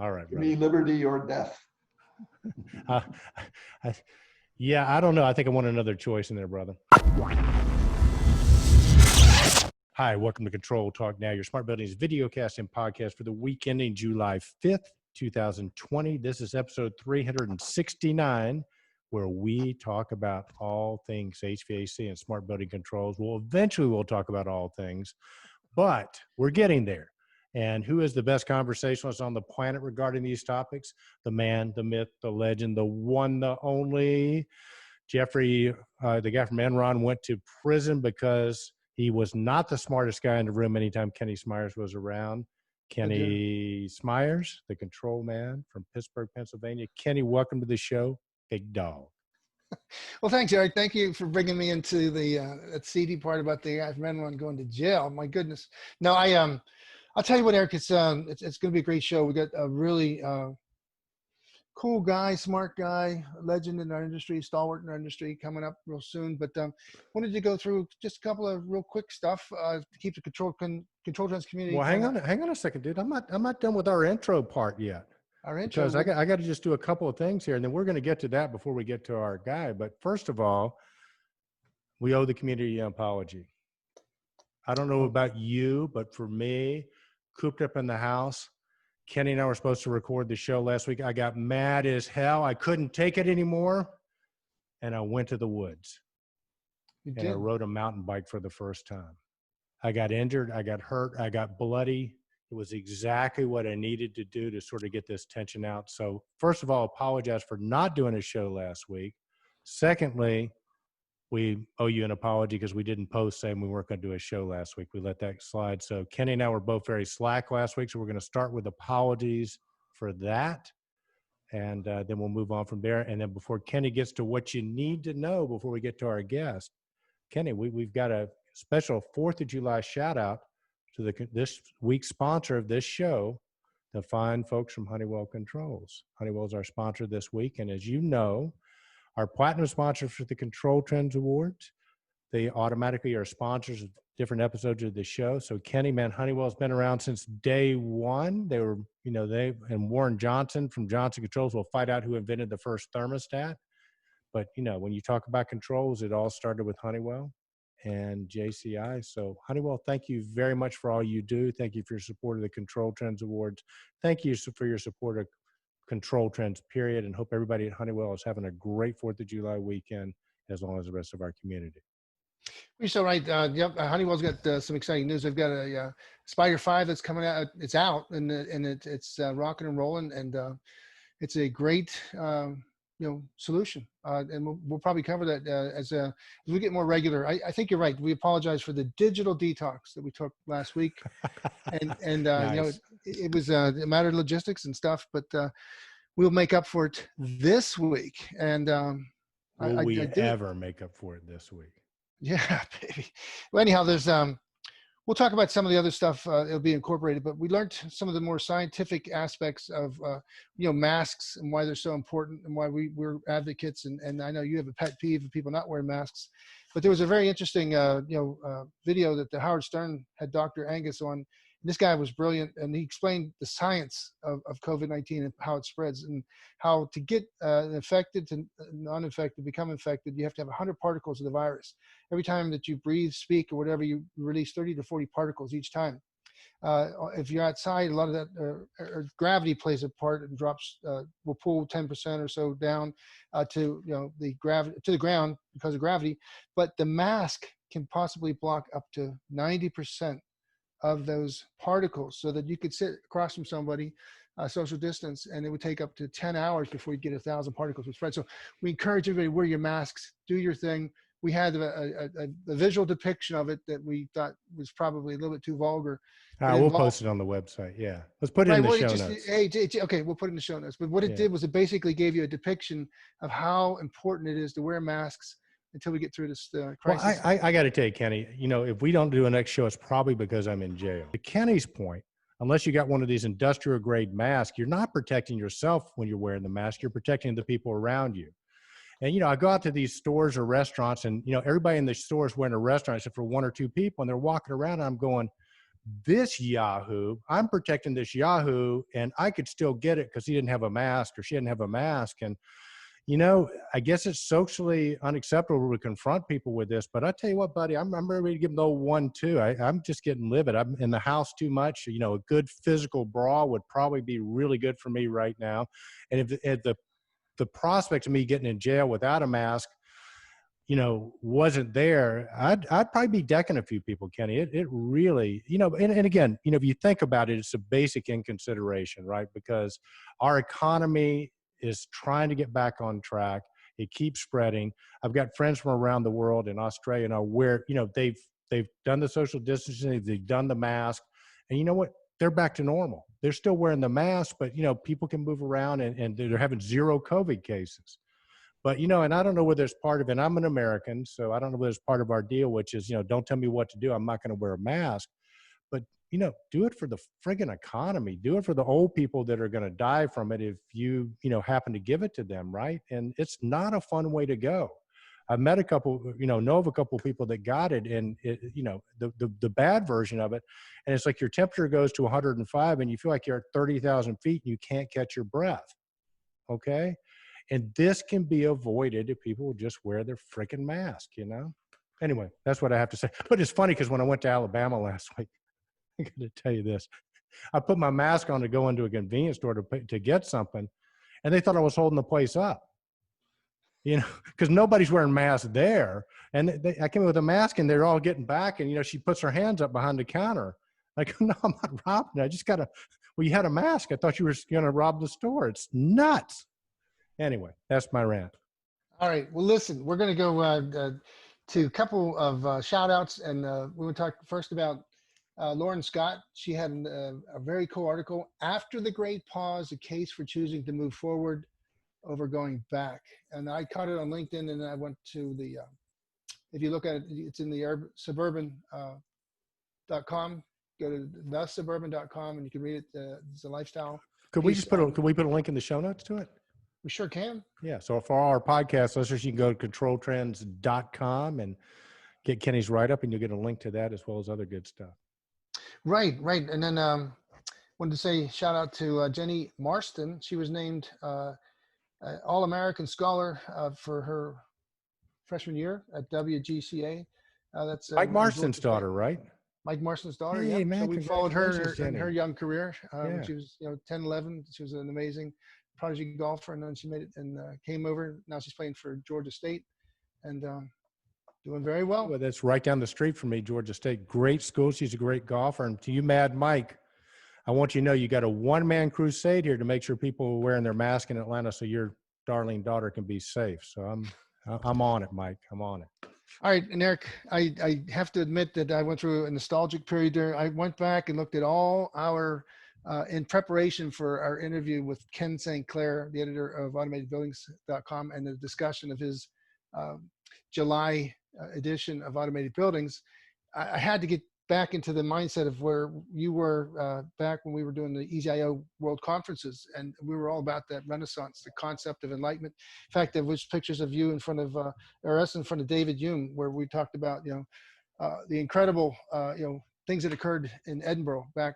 All right, Give brother. me liberty or death. Yeah, I don't know. I think I want another choice in there, brother. Hi, welcome to Control Talk Now, your smart buildings videocast and podcast for the week ending July 5th, 2020. This is episode 369, where we talk about all things HVAC and smart building controls. Eventually we'll talk about all things, but we're getting there. And who is the best conversationalist on the planet regarding these topics? The man, the myth, the legend, the one, the only. Jeffrey, the guy from Enron, went to prison because he was not the smartest guy in the room anytime Kenny Smyers was around. Kenny Smyers, the control man from Pittsburgh, Pennsylvania. Kenny, welcome to the show. Big dog. Well, thanks, Eric. Thank you for bringing me into the that seedy part about the guy from Enron going to jail. My goodness. No, I'll tell you what, Eric. It's going to be a great show. We got a really cool guy, smart guy, legend in our industry, stalwart in our industry, coming up real soon. But wanted to go through just a couple of real quick stuff to keep the control trends community. Well, hang on a second, dude. I'm not done with our intro part yet. Our intro, because I got to just do a couple of things here, and then we're going to get to that before we get to our guy. But first of all, we owe the community an apology. I don't know about you, but for me, cooped up in the house, Kenny and I were supposed to record the show last week. I got mad as hell. I couldn't take it anymore, and I went to the woods. And I rode a mountain bike for the first time. I got injured. I got hurt. I got bloody. It was exactly what I needed to do to sort of get this tension out. So first of all, apologize for not doing a show last week. Secondly, we owe you an apology because we didn't post saying we weren't going to do a show last week. We let that slide. So Kenny and I were both very slack last week. So we're going to start with apologies for that. And then we'll move on from there. And then before Kenny gets to what you need to know before we get to our guest, Kenny, we've got a special 4th of July shout out to this week's sponsor of this show, the fine folks from Honeywell Controls. Honeywell is our sponsor this week. And as you know, our platinum sponsors for the Control Trends Awards, they automatically are sponsors of different episodes of the show. So Kenny, man, Honeywell's been around since day one. They were, and Warren Johnson from Johnson Controls will fight out who invented the first thermostat. But, when you talk about controls, it all started with Honeywell and JCI. So Honeywell, thank you very much for all you do. Thank you for your support of the Control Trends Awards. Thank you for your support of Control Trends, period. And hope everybody at Honeywell is having a great 4th of July weekend, as long as the rest of our community. You're so right. Yep, Honeywell's got some exciting news. They've got a Spider 5 that's coming out. It's out, and it's rocking and rolling, and it's a great solution. And we'll probably cover that as we get more regular. I think you're right. We apologize for the digital detox that we took last week, and Nice. it was a matter of logistics and stuff, but we'll make up for it this week. And will we ever make up for it this week? Yeah, baby. Well, anyhow, there's we'll talk about some of the other stuff. It'll be incorporated, but we learned some of the more scientific aspects of masks and why they're so important and why we're advocates. And I know you have a pet peeve of people not wearing masks, but there was a very interesting video that the Howard Stern had Dr. Angus on. This guy was brilliant, and he explained the science of COVID-19 and how it spreads, and how to get infected to non-infected, become infected, you have to have 100 particles of the virus. Every time that you breathe, speak, or whatever, you release 30 to 40 particles each time. If you're outside, a lot of that or gravity plays a part and drops, will pull 10% or so down to the ground because of gravity. But the mask can possibly block up to 90% of those particles, so that you could sit across from somebody, social distance, and it would take up to 10 hours before you get 1,000 particles to spread. So we encourage everybody to wear your masks, do your thing. We had a visual depiction of it that we thought was probably a little bit too vulgar. We'll post it on the website. Yeah, let's put it in the show notes. Okay, we'll put it in the show notes. But what it did was it basically gave you a depiction of how important it is to wear masks until we get through this crisis. Well, I got to tell you, Kenny, if we don't do a next show, it's probably because I'm in jail. To Kenny's point, unless you got one of these industrial grade masks, you're not protecting yourself when you're wearing the mask. You're protecting the people around you. And, I go out to these stores or restaurants, and, everybody in the store is wearing a restaurant except for one or two people, and they're walking around, and I'm going, this Yahoo, I'm protecting this Yahoo, and I could still get it because he didn't have a mask or she didn't have a mask. And, you know, I guess it's socially unacceptable to confront people with this, but I tell you what, buddy, I'm ready to give them the old 1-2. I'm just getting livid. I'm in the house too much. You know, a good physical brawl would probably be really good for me right now. And if the prospect of me getting in jail without a mask, you know, wasn't there, I'd probably be decking a few people, Kenny. It really, you know, and again, you know, if you think about it, it's a basic inconsideration, right? Because our economy is trying to get back on track. It keeps spreading. I've got friends from around the world in Australia now where, you know, they've done the social distancing, they've done the mask, and you know what? They're back to normal. They're still wearing the mask, but you know, people can move around and they're having 0 COVID cases. But, you know, and I don't know whether it's part of it. I'm an American, so I don't know whether it's part of our deal, which is, you know, don't tell me what to do. I'm not going to wear a mask. But, you know, do it for the friggin' economy. Do it for the old people that are going to die from it if you know, happen to give it to them, right? And it's not a fun way to go. I've met a couple, you know of a couple of people that got it, and it, you know, the bad version of it. And it's like your temperature goes to 105 and you feel like you're at 30,000 feet and you can't catch your breath. Okay. And this can be avoided if people just wear their freaking mask, you know? Anyway, that's what I have to say. But it's funny because when I went to Alabama last week, I got to tell you this. I put my mask on to go into a convenience store to get something, and they thought I was holding the place up, you know, because nobody's wearing masks there. And I came in with a mask, and they're all getting back, and, you know, she puts her hands up behind the counter. Like, no, I'm not robbing. I just got to, well, you had a mask. I thought you were going to rob the store. It's nuts. Anyway, that's my rant. All right. Well, listen, we're going to go to a couple of shout outs, and we will talk first about Lauren Scott. She had a very cool article, After the Great Pause, a case for choosing to move forward over going back. And I caught it on LinkedIn, and I went to the, if you look at it, it's in the suburban.com. Go to thesuburban.com and you can read it. It's a lifestyle. Could we put a link in the show notes to it? We sure can. Yeah. So for our podcast listeners, you can go to controltrends.com and get Kenny's write-up, and you'll get a link to that as well as other good stuff. Right. And then wanted to say shout out to Jenny Marston. She was named All-American Scholar for her freshman year at WGCA. That's Mike Marston's daughter, right? Mike Marston's daughter. Hey, yeah. man, So we followed her in Jenny. her young career. Yeah. When she was, 10, 11. She was an amazing prodigy golfer, and then she made it and came over. Now she's playing for Georgia State and doing very well. Well, that's right down the street from me, Georgia State. Great school. She's a great golfer. And to you, Mad Mike, I want you to know you got a one-man crusade here to make sure people are wearing their mask in Atlanta so your darling daughter can be safe. So I'm on it, Mike. I'm on it. All right, and Eric, I have to admit that I went through a nostalgic period there. I went back and looked at all our, in preparation for our interview with Ken Sinclair, the editor of AutomatedBuildings.com, and the discussion of his July edition of Automated Buildings. I had to get back into the mindset of where you were back when we were doing the EZIO World Conferences, and we were all about that Renaissance, the concept of enlightenment. In fact, there was pictures of you in front of, or us in front of David Hume, where we talked about, the incredible, things that occurred in Edinburgh back,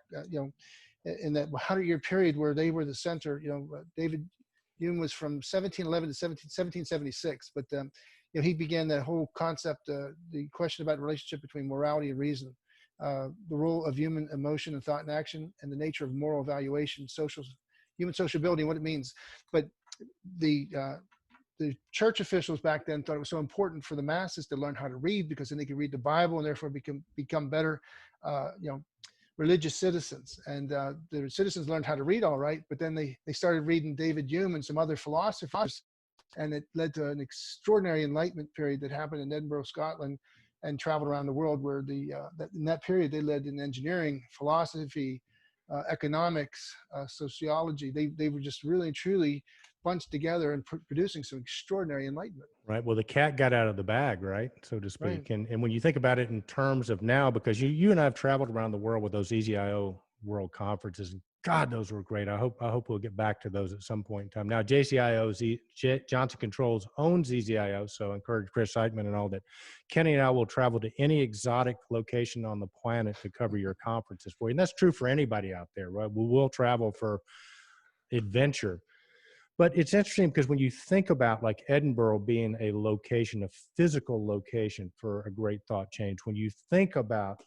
in that 100-year period where they were the center. David Hume was from 1711 to 1776, but he began that whole concept, the question about relationship between morality and reason. The role of human emotion and thought and action, and the nature of moral evaluation, human sociability, and what it means. But the church officials back then thought it was so important for the masses to learn how to read, because then they could read the Bible and therefore become better, religious citizens. And the citizens learned how to read all right, but then they started reading David Hume and some other philosophers, and it led to an extraordinary Enlightenment period that happened in Edinburgh, Scotland, and traveled around the world, where in that period they led in engineering, philosophy, economics, sociology. They were just really and truly bunched together and producing some extraordinary enlightenment. Right. Well, the cat got out of the bag, right, so to speak. Right. And when you think about it in terms of now, because you and I have traveled around the world with those EZIO World Conferences, and God, those were great. I hope we'll get back to those at some point in time. Now, Johnson Controls owns EZIO, so I encourage Chris Eitman and all that. Kenny and I will travel to any exotic location on the planet to cover your conferences for you. And that's true for anybody out there, right? We will travel for adventure. But it's interesting because when you think about like Edinburgh being a location, a physical location for a great thought change, when you think about,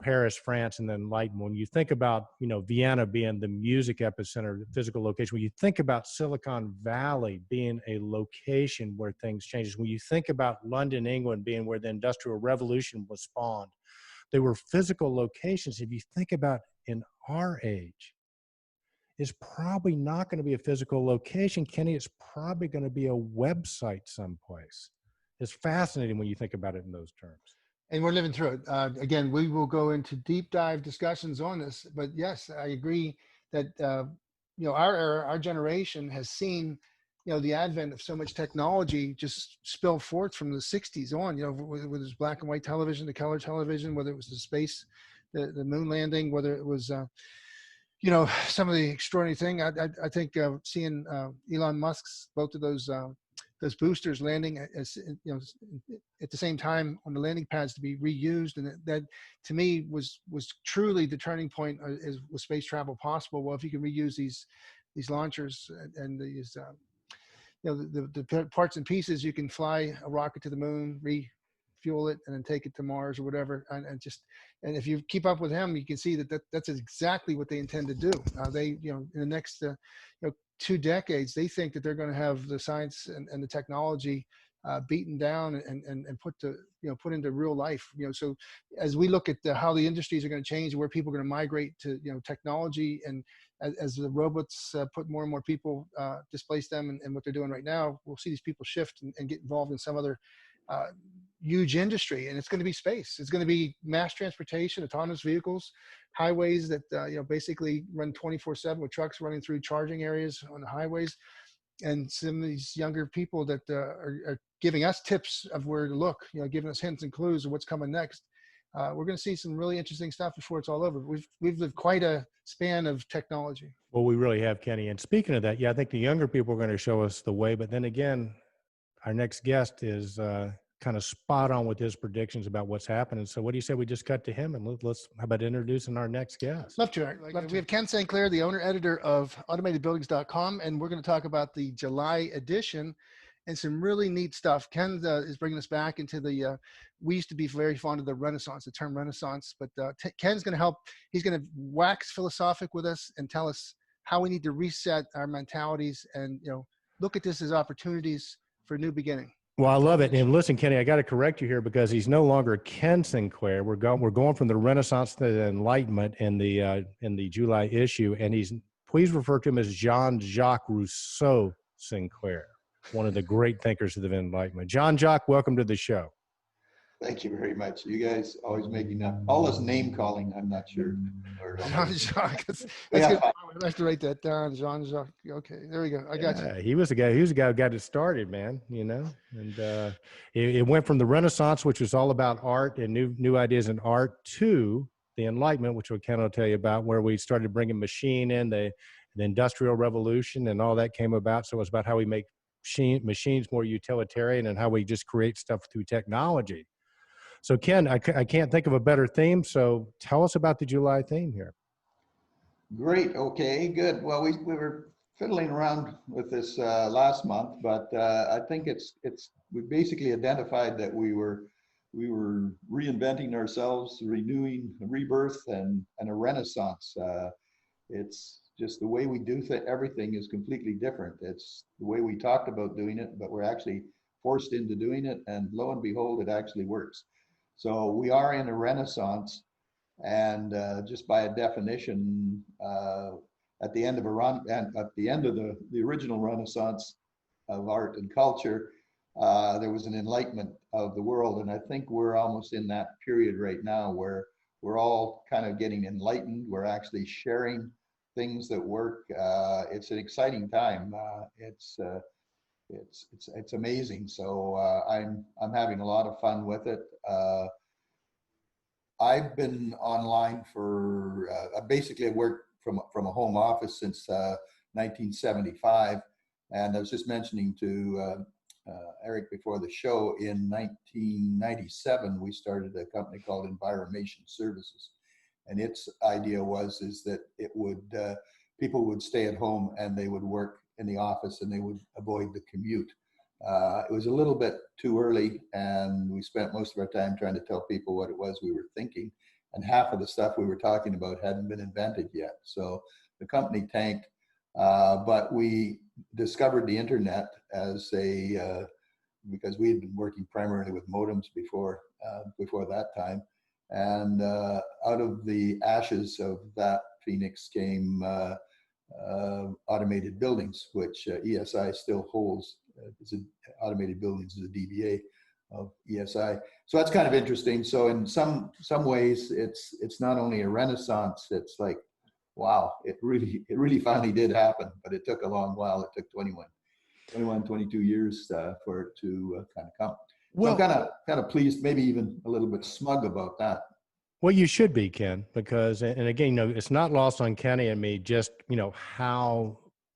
Paris, France, and then Enlightenment, when you think about, Vienna being the music epicenter, the physical location, when you think about Silicon Valley being a location where things change, when you think about London, England being where the Industrial Revolution was spawned, they were physical locations. If you think about in our age, it's probably not going to be a physical location, Kenny. It's probably going to be a website someplace. It's fascinating when you think about it in those terms. And we're living through it. Again, we will go into deep dive discussions on this, but yes, I agree that, our era, our generation has seen, the advent of so much technology just spill forth from the 60s on, whether it was black and white television, the color television, whether it was the space, the moon landing, whether it was, some of the extraordinary thing. I think seeing Elon Musk's, both of those boosters landing at the same time on the landing pads to be reused, and that to me was truly the turning point. Was space travel possible? Well, if you can reuse these launchers and these the parts and pieces, you can fly a rocket to the moon, refuel it, and then take it to Mars or whatever. And if you keep up with him, you can see that's exactly what they intend to do. They in the next 2 decades, they think that they're going to have the science and the technology beaten down and put into real life. So as we look at how the industries are going to change, where people are going to migrate to technology, and as the robots put more and more people, displace them, and what they're doing right now, we'll see these people shift and get involved in some other huge industry. And it's going to be space. It's going to be mass transportation, autonomous vehicles, highways that basically run 24/7 with trucks running through charging areas on the highways. And some of these younger people that are giving us tips of where to look, giving us hints and clues of what's coming next. We're going to see some really interesting stuff before it's all over. We've lived quite a span of technology. Well, we really have, Kenny. And speaking of that, I think the younger people are going to show us the way. But then again, our next guest is kind of spot on with his predictions about what's happening. So what do you say we just cut to him, and let's how about introducing our next guest? Love to. We have Ken Sinclair, the owner-editor of AutomatedBuildings.com, and we're going to talk about the July edition and some really neat stuff. Ken is bringing us back into the, we used to be very fond of the Renaissance, the term Renaissance, but Ken's going to help. He's going to wax philosophic with us and tell us how we need to reset our mentalities and, look at this as opportunities for a new beginning. Well, I love it. And listen, Kenny, I got to correct you here because he's no longer Ken Sinclair. We're going from the Renaissance to the Enlightenment in the July issue, and please refer to him as Jean-Jacques Rousseau Sinclair, one of the great thinkers of the Enlightenment. Jean-Jacques, welcome to the show. Thank you very much. You guys always making up all this name calling. I'm not sure. Jean-Jacques. That's good. I have to write that down. Jean-Jacques. Okay, there we go. I got you. He was the guy who got it started, man. And it went from the Renaissance, which was all about art and new ideas in art, to the Enlightenment, which Ken will tell you about, where we started bringing machine in, the Industrial Revolution, and all that came about. So it was about how we make machines more utilitarian and how we just create stuff through technology. So Ken, I can't think of a better theme. So tell us about the July theme here. Great. Okay, good. Well, we were fiddling around with this last month, but I think we basically identified that we were reinventing ourselves, renewing, rebirth, and a renaissance. It's just the way we do everything is completely different. It's the way we talked about doing it, but we're actually forced into doing it, and lo and behold, it actually works. So we are in a renaissance, and just by a definition, at the end of the original Renaissance of art and culture, there was an enlightenment of the world, and I think we're almost in that period right now where we're all kind of getting enlightened. We're actually sharing things that work. It's an exciting time. It's amazing. So I'm having a lot of fun with it. I've been online for basically I worked from a home office since 1975. And I was just mentioning to Eric before the show, in 1997, we started a company called Environment Services. And its idea is that it would, people would stay at home and they would work in the office and they would avoid the commute. It was a little bit too early, and we spent most of our time trying to tell people what it was we were thinking. And half of the stuff we were talking about hadn't been invented yet. So the company tanked, but we discovered the internet as because we had been working primarily with modems before that time. And out of the ashes of that phoenix came automated buildings, which ESI still holds. Automated buildings is a DBA of ESI. So that's kind of interesting. So in some ways, it's not only a renaissance. It's like, wow, it really finally did happen. But it took a long while. It took 22 years for it to kind of come. Well, so I'm kind of pleased, maybe even a little bit smug about that. Well, you should be, Ken, because, and again, it's not lost on Kenny and me just,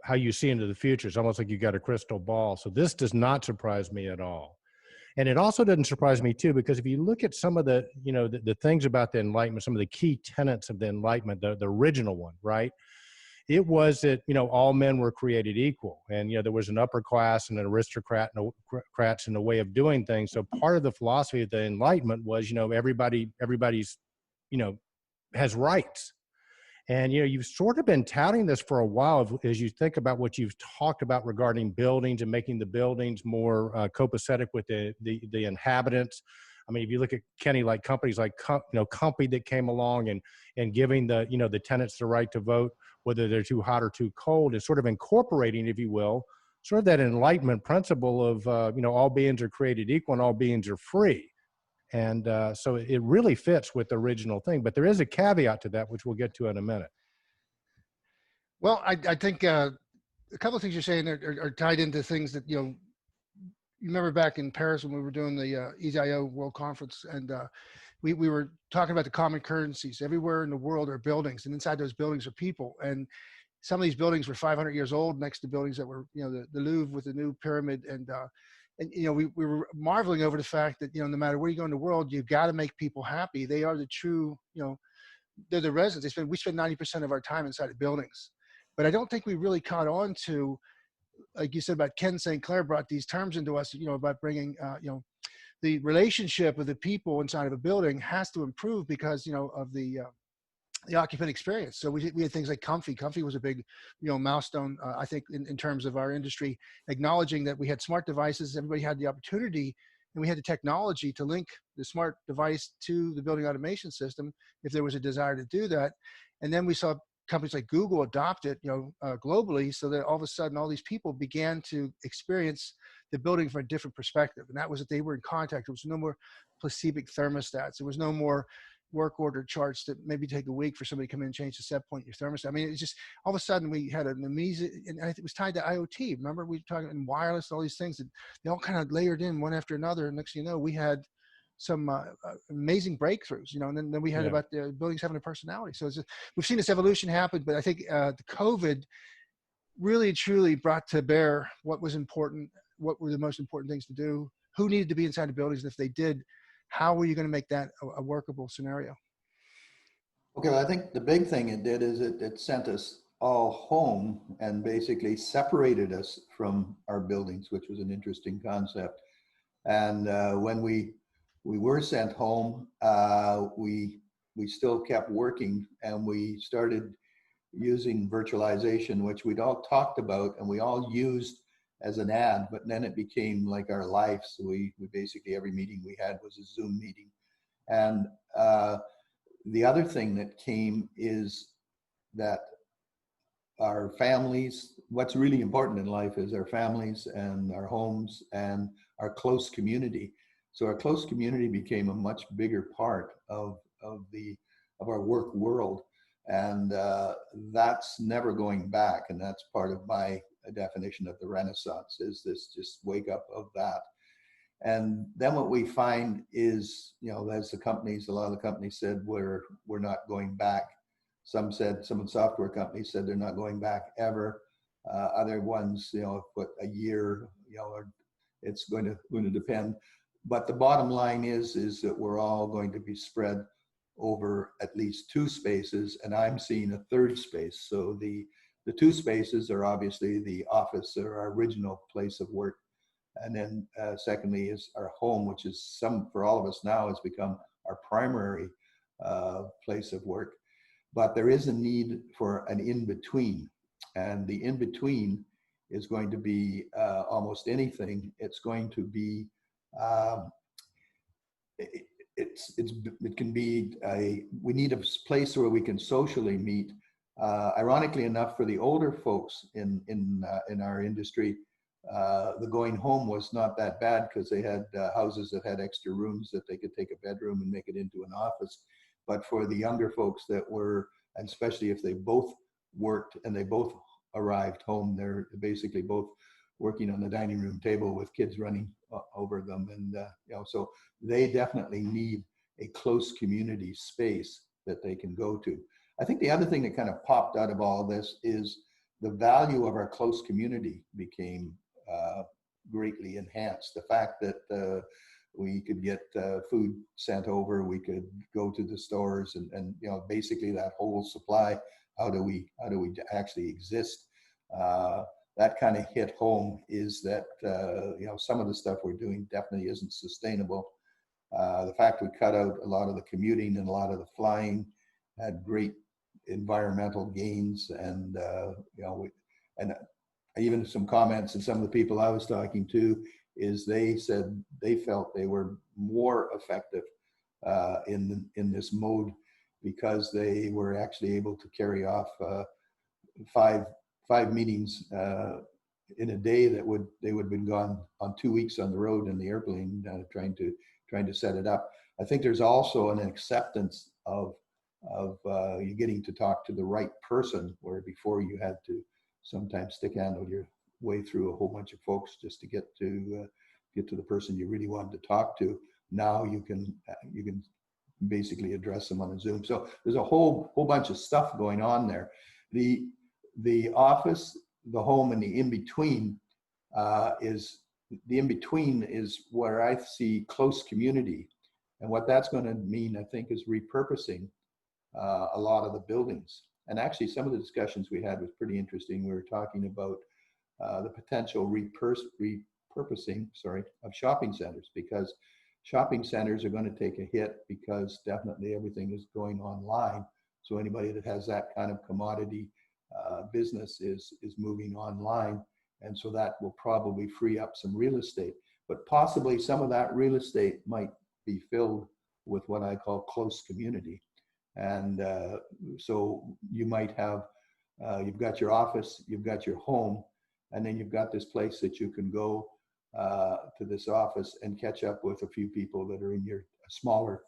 how you see into the future. It's almost like you got a crystal ball. So this does not surprise me at all. And it also doesn't surprise me too, because if you look at some of the, the things about the Enlightenment, some of the key tenets of the Enlightenment, the original one, right? It was that, all men were created equal, and, there was an upper class and an aristocrats and a way of doing things. So part of the philosophy of the Enlightenment was, everybody's, has rights. And, you've sort of been touting this for a while as you think about what you've talked about regarding buildings and making the buildings more copacetic with the inhabitants. I mean, if you look at, Kenny, like companies like, Compy that came along and giving the tenants the right to vote, whether they're too hot or too cold, is sort of incorporating, if you will, sort of that Enlightenment principle of, all beings are created equal and all beings are free. And so it really fits with the original thing. But there is a caveat to that, which we'll get to in a minute. Well, I think a couple of things you're saying are tied into things that, you remember back in Paris when we were doing the EZIO World Conference, and we were talking about the common currencies. Everywhere in the world are buildings, and inside those buildings are people. And some of these buildings were 500 years old next to buildings that were, the Louvre with the new pyramid. And we were marveling over the fact that, no matter where you go in the world, you got to make people happy. They are the true, they're the residents. We spend 90% of our time inside of buildings. But I don't think we really caught on to, like you said about Ken Sinclair brought these terms into us, about bringing, the relationship of the people inside of a building has to improve because, of the occupant experience. So we had things like Comfy. Comfy was a big, milestone, I think, in terms of our industry, acknowledging that we had smart devices. Everybody had the opportunity, and we had the technology to link the smart device to the building automation system if there was a desire to do that. And then we saw companies like Google adopt it, globally, so that all of a sudden all these people began to experience the building from a different perspective. And that was that they were in contact. There was no more placemic thermostats. There was no more work order charts that maybe take a week for somebody to come in and change the set point in your thermostat. I mean, it's just all of a sudden we had an amazing, and I think it was tied to IoT. Remember, we were talking in wireless, all these things, and they all kind of layered in one after another. And next thing you know, we had some amazing breakthroughs, and then we had about the buildings having a personality. So we've seen this evolution happen, but I think the COVID really truly brought to bear what was important, what were the most important things to do, who needed to be inside the buildings, and if they did, how were you going to make that a workable scenario? Okay, well, I think the big thing it did is it sent us all home and basically separated us from our buildings, which was an interesting concept. And when we were sent home, we still kept working, and we started using virtualization, which we'd all talked about and we all used as an ad, but then it became like our life. So we basically, every meeting we had was a Zoom meeting. And the other thing that came is that our families, what's really important in life is our families and our homes and our close community. So our close community became a much bigger part of our work world. And that's never going back. And that's part of my definition of the Renaissance, is this just wake up of that. And then what we find is, as a lot of the companies said, we're not going back. Some software companies said they're not going back ever. Other ones, put a year, or it's going to depend. But the bottom line is that we're all going to be spread over at least 2 spaces, and I'm seeing a 3rd space. So the 2 spaces are obviously the office, or our original place of work. And then secondly is our home, which is for all of us now has become our primary place of work. But there is a need for an in-between. And the in-between is going to be almost anything. It's going to be, it can be we need a place where we can socially meet. Ironically enough, for the older folks in our industry, the going home was not that bad because they had houses that had extra rooms that they could take a bedroom and make it into an office. But for the younger folks that were, and especially if they both worked and they both arrived home, they're basically both working on the dining room table with kids running over them. And, so they definitely need a close community space that they can go to. I think the other thing that kind of popped out of all this is the value of our close community became greatly enhanced. The fact that we could get food sent over, we could go to the stores, and basically that whole supply. How do we actually exist? That kind of hit home. Is that some of the stuff we're doing definitely isn't sustainable. The fact we cut out a lot of the commuting and a lot of the flying had great environmental gains, and even some comments, and some of the people I was talking to is they said they felt they were more effective in this mode because they were actually able to carry off five meetings in a day they would have been gone on 2 weeks on the road in the airplane trying to set it up. I think there's also an acceptance of you getting to talk to the right person, where before you had to sometimes stick-handle your way through a whole bunch of folks just to get to the person you really wanted to talk to. Now you can basically address them on a Zoom. So there's a whole bunch of stuff going on there. The office, the home, and the in-between is where I see close community. And what that's going to mean, I think, is repurposing a lot of the buildings. And actually, some of the discussions we had was pretty interesting. We were talking about the potential repurposing, of shopping centers, because shopping centers are going to take a hit because definitely everything is going online. So anybody that has that kind of commodity business is moving online. And so that will probably free up some real estate. But possibly some of that real estate might be filled with what I call close community. And so you might have, you've got your office, you've got your home, and then you've got this place that you can go to this office and catch up with a few people that are in your smaller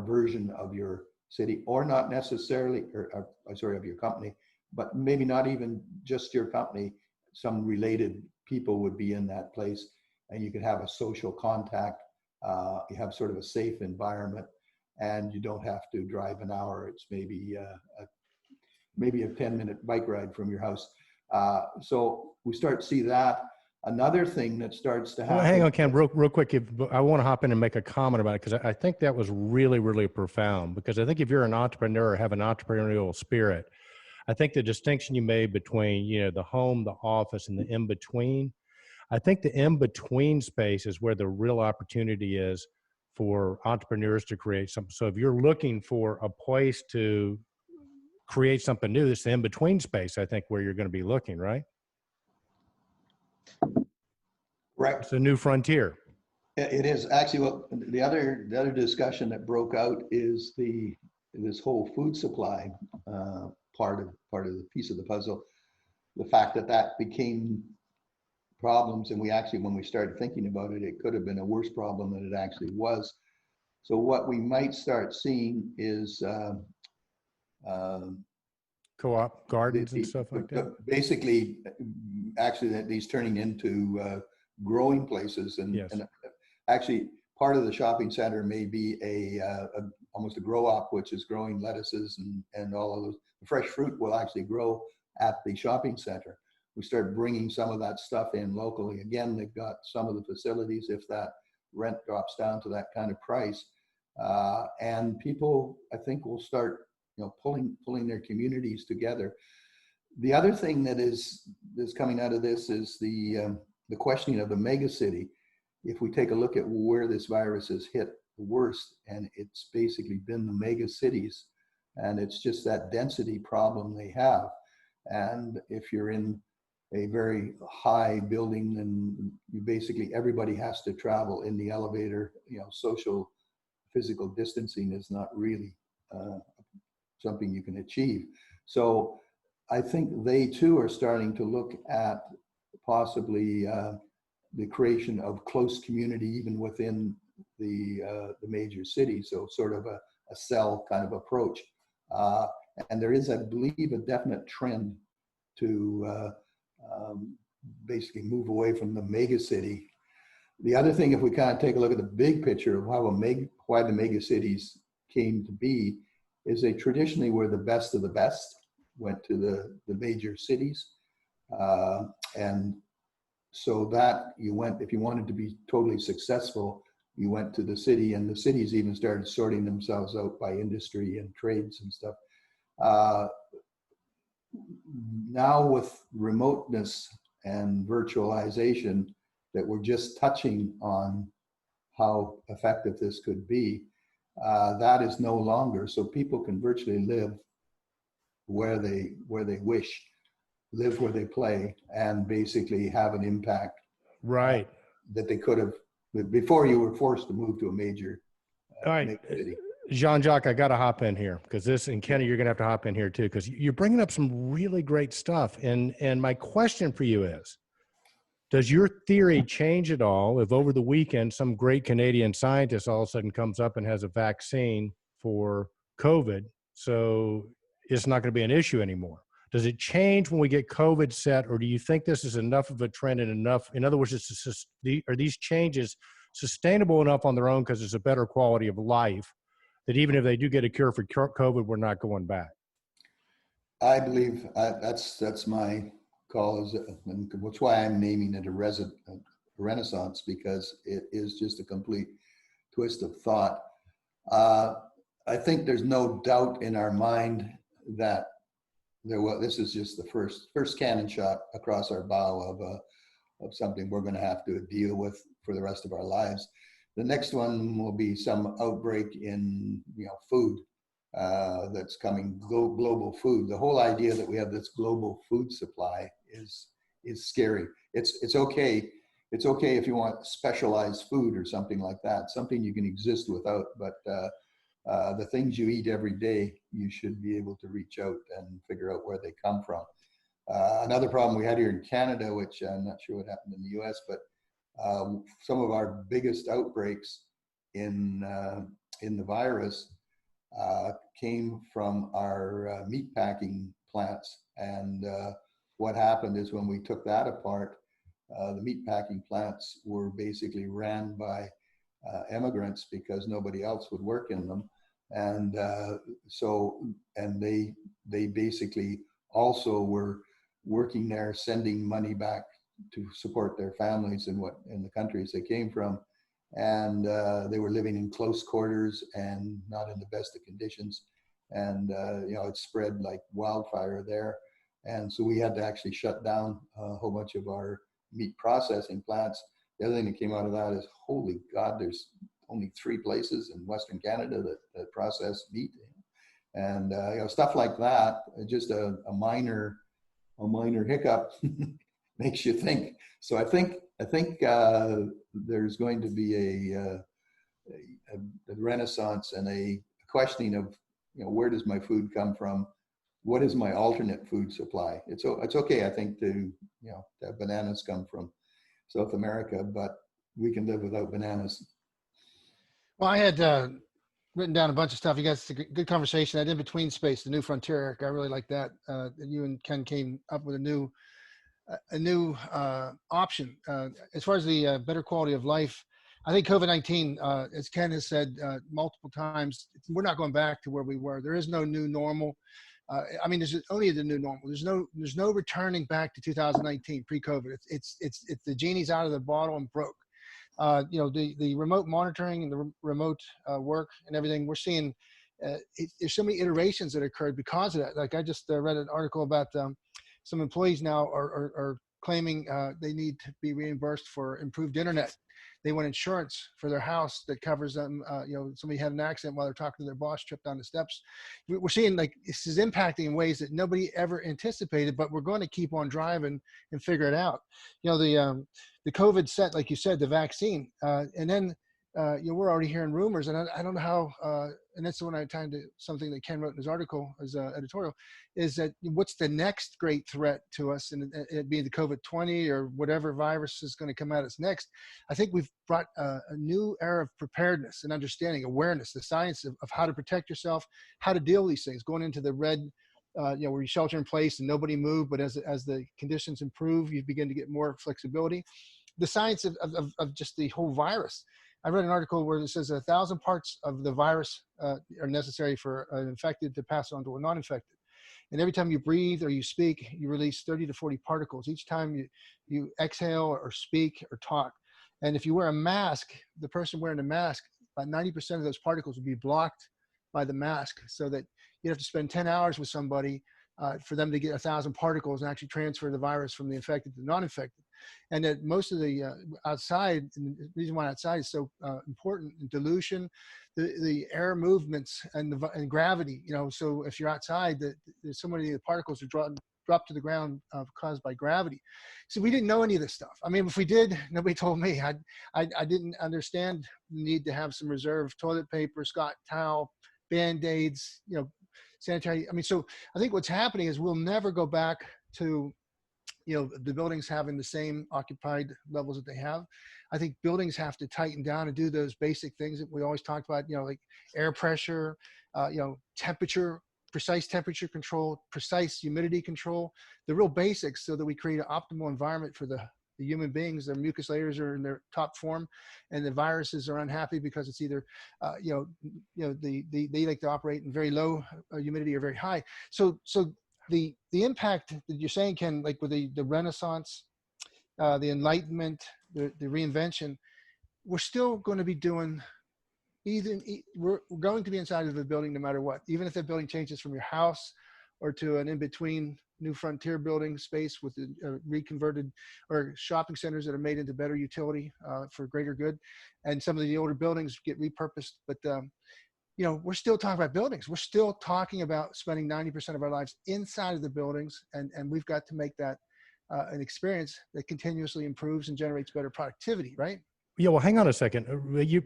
version of your city, or not necessarily, of your company, but maybe not even just your company. Some related people would be in that place, and you could have a social contact. You have sort of a safe environment, and you don't have to drive an hour. It's maybe a 10-minute bike ride from your house. So we start to see that. Another thing that starts to happen. Well, hang on, Ken, real quick. I want to hop in and make a comment about it, because I think that was really, really profound. Because I think if you're an entrepreneur or have an entrepreneurial spirit, I think the distinction you made between, the home, the office, and the in-between, I think the in-between space is where the real opportunity is for entrepreneurs to create something. So if you're looking for a place to create something new, it's the in-between space, I think, where you're going to be looking, right? Right. It's a new frontier. It is actually. Well, the other discussion that broke out is this whole food supply part of the piece of the puzzle. The fact that became problems, and we actually, when we started thinking about it, it could have been a worse problem than it actually was. So what we might start seeing is Co-op gardens and stuff like that. Basically, actually, these turning into growing places, and, yes. and actually part of the shopping center may be a almost a grow op, which is growing lettuces and all of those. The fresh fruit will actually grow at the shopping center. We start bringing some of that stuff in locally. Again, they've got some of the facilities, if that rent drops down to that kind of price. And people, I think, will start, pulling their communities together. The other thing that is coming out of this is the questioning of the mega city. If we take a look at where this virus has hit the worst, and it's basically been the mega cities, and it's just that density problem they have. And if you're in a very high building, then everybody has to travel in the elevator. Social physical distancing is not really something you can achieve. So I think they too are starting to look at possibly the creation of close community even within the major cities. So sort of a cell kind of approach. And there is, I believe, a definite trend to basically move away from the mega city. The other thing, if we kind of take a look at the big picture of why the mega cities came to be, is they traditionally were the best of the best, went to the major cities. And so that if you wanted to be totally successful, you went to the city, and the cities even started sorting themselves out by industry and trades and stuff. Now with remoteness and virtualization, that we're just touching on how effective this could be, that is no longer. So people can virtually live where they wish, live where they play, and basically have an impact. Right. That they could have before you were forced to move to a major All right. major city. Jean-Jacques, I got to hop in here because this, and Kenny, you're going to have to hop in here too, because you're bringing up some really great stuff. And my question for you is, does your theory change at all if over the weekend some great Canadian scientist all of a sudden comes up and has a vaccine for COVID, so it's not going to be an issue anymore? Does it change when we get COVID set, or do you think this is enough of a trend and enough? In other words, are these changes sustainable enough on their own because it's a better quality of life that even if they do get a cure for COVID, we're not going back? I believe that's my call, and that's why I'm naming it a renaissance, because it is just a complete twist of thought. I think there's no doubt in our mind that this is just the first cannon shot across our bow of something we're going to have to deal with for the rest of our lives. The next one will be some outbreak in food that's coming, global food. The whole idea that we have this global food supply is scary. It's okay. It's okay if you want specialized food or something like that, something you can exist without. But the things you eat every day, you should be able to reach out and figure out where they come from. Another problem we had here in Canada, which I'm not sure what happened in the US, but some of our biggest outbreaks in the virus came from our meat packing plants. And what happened is when we took that apart, the meat packing plants were basically ran by immigrants because nobody else would work in them. And they basically also were working there, sending money back to support their families in the countries they came from. And they were living in close quarters and not in the best of conditions. And it spread like wildfire there. And so we had to actually shut down a whole bunch of our meat processing plants. The other thing that came out of that is, holy God, there's only 3 places in Western Canada that process meat. And stuff like that, just a minor hiccup makes you think. So I think there's going to be a renaissance and a questioning of, where does my food come from? What is my alternate food supply? It's okay, I think, to have bananas come from South America, but we can live without bananas. Well, I had written down a bunch of stuff. You guys, it's a good conversation. That in between space, the new frontier, Eric, I really like that. You and Ken came up with a new option as far as the better quality of life. I think COVID-19, as Ken has said multiple times, we're not going back to where we were. There is no new normal. I mean, there's only the new normal. There's no returning back to 2019 pre-COVID. It's the genie's out of the bottle and broke. You know, the remote monitoring and the remote work and everything, we're seeing there's so many iterations that occurred because of that. Like I just read an article about some employees now are claiming they need to be reimbursed for improved internet. They want insurance for their house that covers them. You know, somebody had an accident while they're talking to their boss, tripped down the steps. We're seeing like this is impacting in ways that nobody ever anticipated, but we're going to keep on driving and figure it out. You know, the COVID set, like you said, the vaccine, and then you know, we're already hearing rumors, and I don't know how. And that's when I timed to something that Ken wrote in his article, his editorial, is that what's the next great threat to us, and it be the COVID-20 or whatever virus is going to come at us next. I think we've brought a new era of preparedness and understanding, awareness, the science of how to protect yourself, how to deal with these things, going into the red, you know, where you shelter in place and nobody move, but as the conditions improve, you begin to get more flexibility. The science of just the whole virus. I read an article where it says 1,000 parts of the virus are necessary for an infected to pass on to a non-infected. And every time you breathe or you speak, you release 30 to 40 particles each time you exhale or speak or talk. And if you wear a mask, the person wearing the mask, about 90% of those particles will be blocked by the mask, so that you have to spend 10 hours with somebody for them to get 1,000 particles and actually transfer the virus from the infected to the non-infected. And that most of the outside, and the reason why outside is so important, dilution, the air movements and gravity, you know, so if you're outside, there's so many of the particles are dropped to the ground caused by gravity. So we didn't know any of this stuff. I mean, if we did, nobody told me. I didn't understand the need to have some reserve toilet paper, Scott towel, Band-Aids, you know, sanitary. I mean, so I think what's happening is we'll never go back to, you know, the buildings having the same occupied levels that they have. I think buildings have to tighten down and do those basic things that we always talked about, you know, like air pressure, you know, temperature, precise temperature control, precise humidity control, the real basics, so that we create an optimal environment for the human beings. Their mucus layers are in their top form, and the viruses are unhappy because it's either, you know, they like to operate in very low humidity or very high. So the impact that you're saying, Ken, like with the Renaissance, the Enlightenment, the reinvention, we're still going to be doing, we're going to be inside of the building no matter what, even if that building changes from your house or to an in-between new frontier building space with reconverted or shopping centers that are made into better utility for greater good. And some of the older buildings get repurposed, but you know, we're still talking about buildings. We're still talking about spending 90% of our lives inside of the buildings, and we've got to make that an experience that continuously improves and generates better productivity, right? Yeah, well, hang on a second.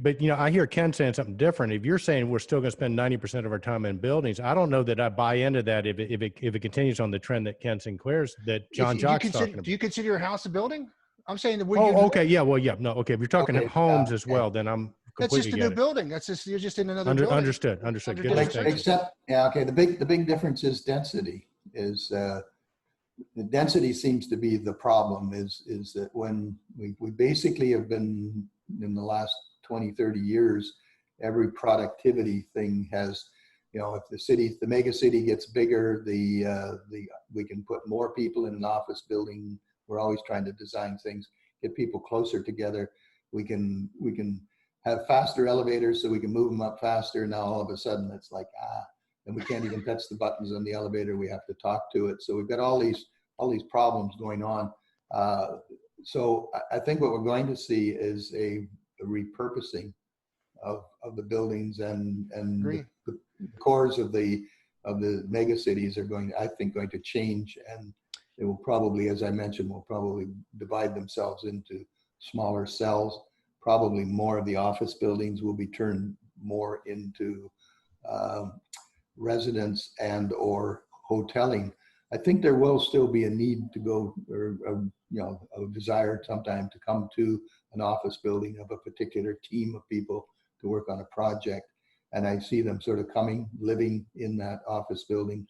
But you know, I hear Ken saying something different. If you're saying we're still going to spend 90% of our time in buildings, I don't know that I buy into that. If it continues on the trend that Ken Sinclair's, that John Jock's talking about. Do you consider your house a building? I'm saying that okay, yeah, well, yeah, no, okay. If you're talking homes as well, then I'm that's completely just a new building. That's just, you're just in another building. Understood. Good distinction. Except, yeah, okay. The big difference is density. Is the density seems to be the problem. Is that when we basically have been in the last 20, 30 years, every productivity thing has, you know, if the mega city gets bigger, we can put more people in an office building. We're always trying to design things, get people closer together. We can have faster elevators so we can move them up faster. Now all of a sudden it's like, and we can't even touch the buttons on the elevator. We have to talk to it. So we've got all these problems going on. So I think what we're going to see is a repurposing of the buildings, and the cores of the mega cities are going to change, and they will probably, as I mentioned, will probably divide themselves into smaller cells. Probably more of the office buildings will be turned more into residence and or hoteling. I think there will still be a need to go, or a desire sometime to come to an office building of a particular team of people to work on a project. And I see them sort of living in that office building,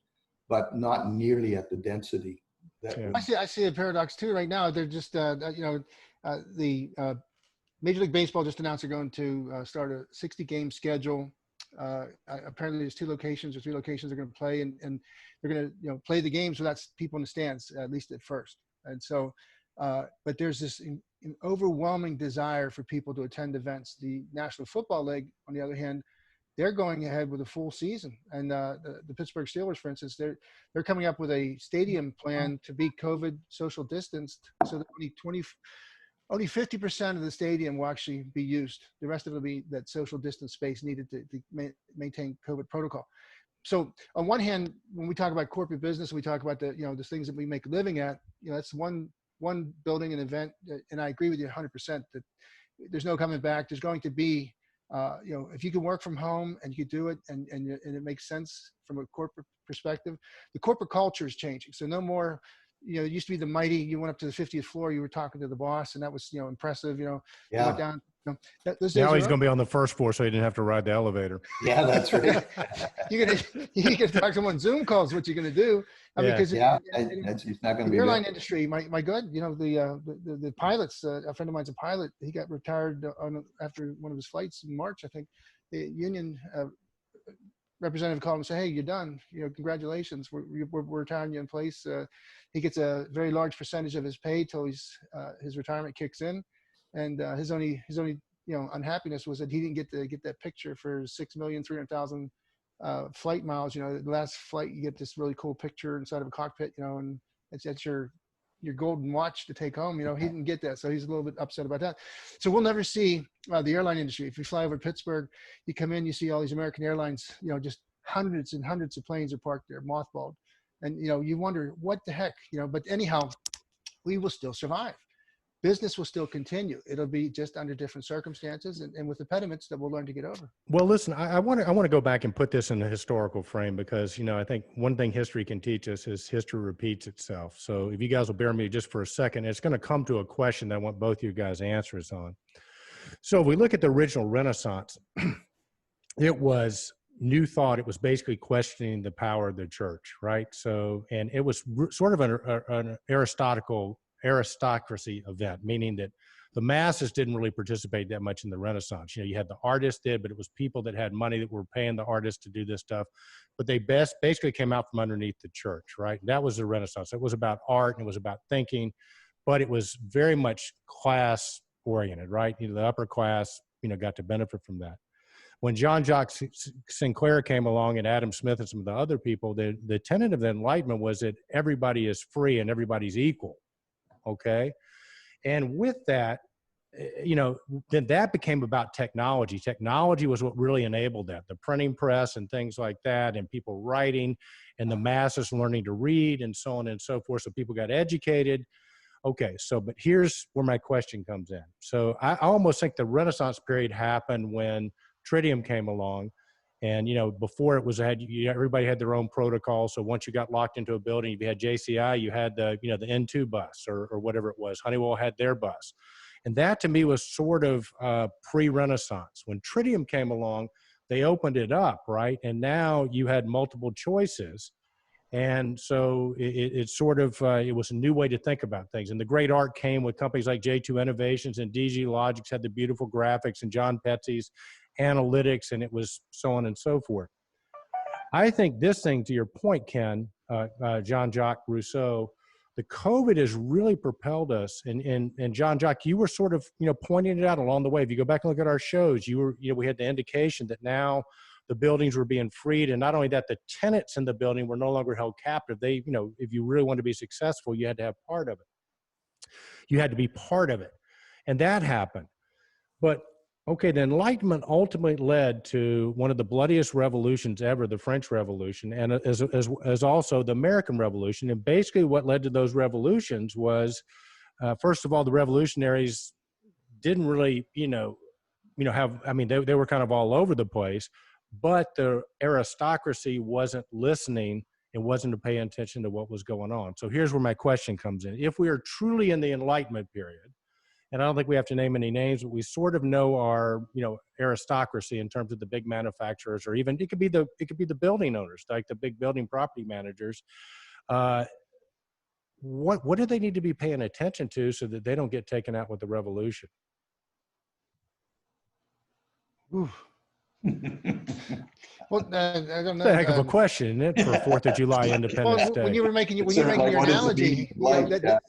but not nearly at the density. I see a paradox too right now. They're just, Major League Baseball just announced they're going to start a 60-game schedule. Apparently, there's 2 locations or 3 locations they're going to play, and they're going to play the games without people in the stands, at least at first. And so, but there's this an overwhelming desire for people to attend events. The National Football League, on the other hand, they're going ahead with a full season. And the Pittsburgh Steelers, for instance, they're coming up with a stadium plan to be COVID social distanced, so that only 50% of the stadium will actually be used. The rest of it will be that social distance space needed to maintain COVID protocol. So on one hand, when we talk about corporate business, we talk about the things that we make a living at. That's one building an event, and I agree with you 100% that there's no coming back. There's going to be, if you can work from home and you do it, and it makes sense from a corporate perspective, the corporate culture is changing. So no more. It used to be the mighty, you went up to the 50th floor, you were talking to the boss, and that was, impressive, you went down. Those days Now he's are going to be on the first floor, so he didn't have to ride the elevator. Yeah, that's right. you're going to talk to someone on Zoom calls, what you're going to do. It's not going to be the airline good. industry, my good, the pilots, a friend of mine's a pilot. He got retired after one of his flights in March, I think. The union representative called him and said, "Hey, you're done. Congratulations. We're retiring you in place." He gets a very large percentage of his pay till his retirement kicks in, and his only unhappiness was that he didn't get to get that picture for 6,300,000 flight miles. The last flight you get this really cool picture inside of a cockpit, and that's your golden watch to take home. He didn't get that, so he's a little bit upset about that. So we'll never see the airline industry. If you fly over Pittsburgh, you come in, you see all these American Airlines, just hundreds and hundreds of planes are parked there, mothballed. And, you wonder what the heck, but anyhow, we will still survive. Business will still continue. It'll be just under different circumstances and with impediments that we'll learn to get over. Well, listen, I want to go back and put this in a historical frame because, I think one thing history can teach us is history repeats itself. So if you guys will bear me just for a second, it's going to come to a question that I want both you guys' answers on. So if we look at the original Renaissance, it was new thought. It was basically questioning the power of the church, right? So, and it was sort of an aristocracy event, meaning that the masses didn't really participate that much in the Renaissance. You had the artists did, but it was people that had money that were paying the artists to do this stuff. But they basically came out from underneath the church, right? That was the Renaissance. It was about art and it was about thinking, but it was very much class oriented, right? The upper class, got to benefit from that. When Jean-Jacques Sinclair came along and Adam Smith and some of the other people, the tenet of the Enlightenment was that everybody is free and everybody's equal. Okay. And with that, then that became about technology. Technology was what really enabled that. The printing press and things like that, and people writing and the masses learning to read and so on and so forth. So people got educated. Okay. So, but here's where my question comes in. So I almost think the Renaissance period happened when Tritium came along. And, before it was, everybody had their own protocol. So once you got locked into a building, if you had JCI, you had the N2 bus or whatever it was. Honeywell had their bus. And that to me was sort of pre-Renaissance. When Tritium came along, they opened it up, right? And now you had multiple choices. And so it sort of, it was a new way to think about things. And the great art came with companies like J2 Innovations, and DG Logics had the beautiful graphics, and John Petsy's analytics, and it was so on and so forth. I think this thing, to your point, Ken, Jean-Jacques Rousseau, the COVID has really propelled us. And Jean-Jacques, you were sort of, pointing it out along the way. If you go back and look at our shows, we had the indication that now the buildings were being freed. And not only that, the tenants in the building were no longer held captive. They, if you really wanted to be successful, you had to have part of it. You had to be part of it. And that happened. But okay, the Enlightenment ultimately led to one of the bloodiest revolutions ever, the French Revolution, and as also the American Revolution. And basically what led to those revolutions was, first of all, the revolutionaries didn't really, they were kind of all over the place, but the aristocracy wasn't listening and wasn't paying attention to what was going on. So here's where my question comes in. If we are truly in the Enlightenment period, and I don't think we have to name any names, but we sort of know our, aristocracy in terms of the big manufacturers, or even it could be the building owners, like the big building property managers. What do they need to be paying attention to so that they don't get taken out with the revolution? Ooh. Well, I don't It's a know. heck of a question, isn't it, for 4th of July Independence Well, when Day? you were making It's when you were sort of making like, your what is the meaning analogy, of life?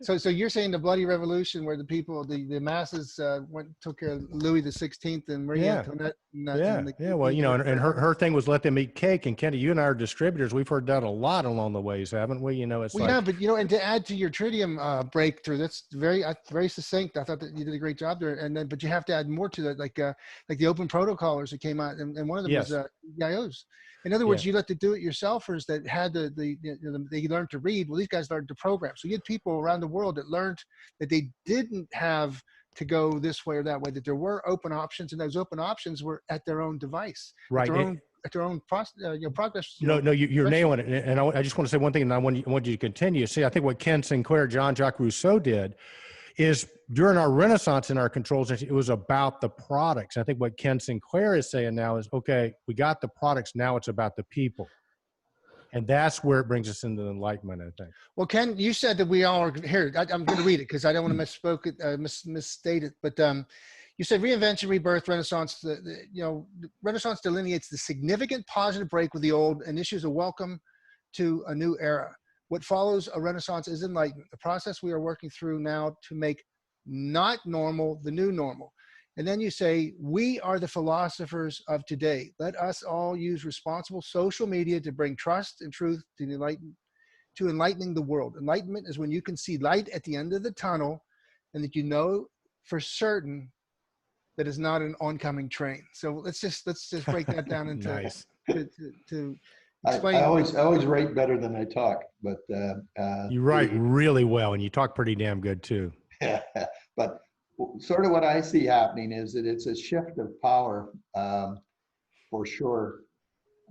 so you're saying the bloody revolution where the people, the masses took care of Louis the 16th and Marie Yeah. Antoinette Yeah, and the yeah. Well, you know, and her thing was let them eat cake. And Kenny, you and I are distributors. We've heard that a lot along the ways, haven't we? You know, it's Well, like, yeah, but and to add to your tritium breakthrough, that's very succinct. I thought that you did a great job there. And then, but you have to add more to that, like the open protocols that came out, and one of them was yes, EIOs. In other words, yeah, you let the do-it-yourselfers that had they learned to read. Well, these guys learned to program. So you had people around the world that learned that they didn't have to go this way or that way. That there were open options, and those open options were at their own device, right. at their own progress. No, no, you're threshold. nailing it. And I just want to say one thing, and I want you to continue. See, I think what Ken Sinclair, Jean-Jacques Rousseau did is during our Renaissance in our controls, it was about the products. I think what Ken Sinclair is saying now is, okay, we got the products, now it's about the people. And that's where it brings us into Enlightenment, I think. Well, Ken, you said that we all are here. I'm going to read it because I don't want to misstate it. But you said reinvention, rebirth, Renaissance. Renaissance delineates the significant positive break with the old and issues a welcome to a new era. What follows a Renaissance is enlightenment, the process we are working through now to make not normal the new normal. And then you say, we are the philosophers of today. Let us all use responsible social media to bring trust and truth to enlightening the world. Enlightenment is when you can see light at the end of the tunnel and that you know for certain that it's not an oncoming train. So let's just break that down into Nice. to I explain. always write better than I talk, but You write really well, and you talk pretty damn good too. but sort of what I see happening is that it's a shift of power, for sure.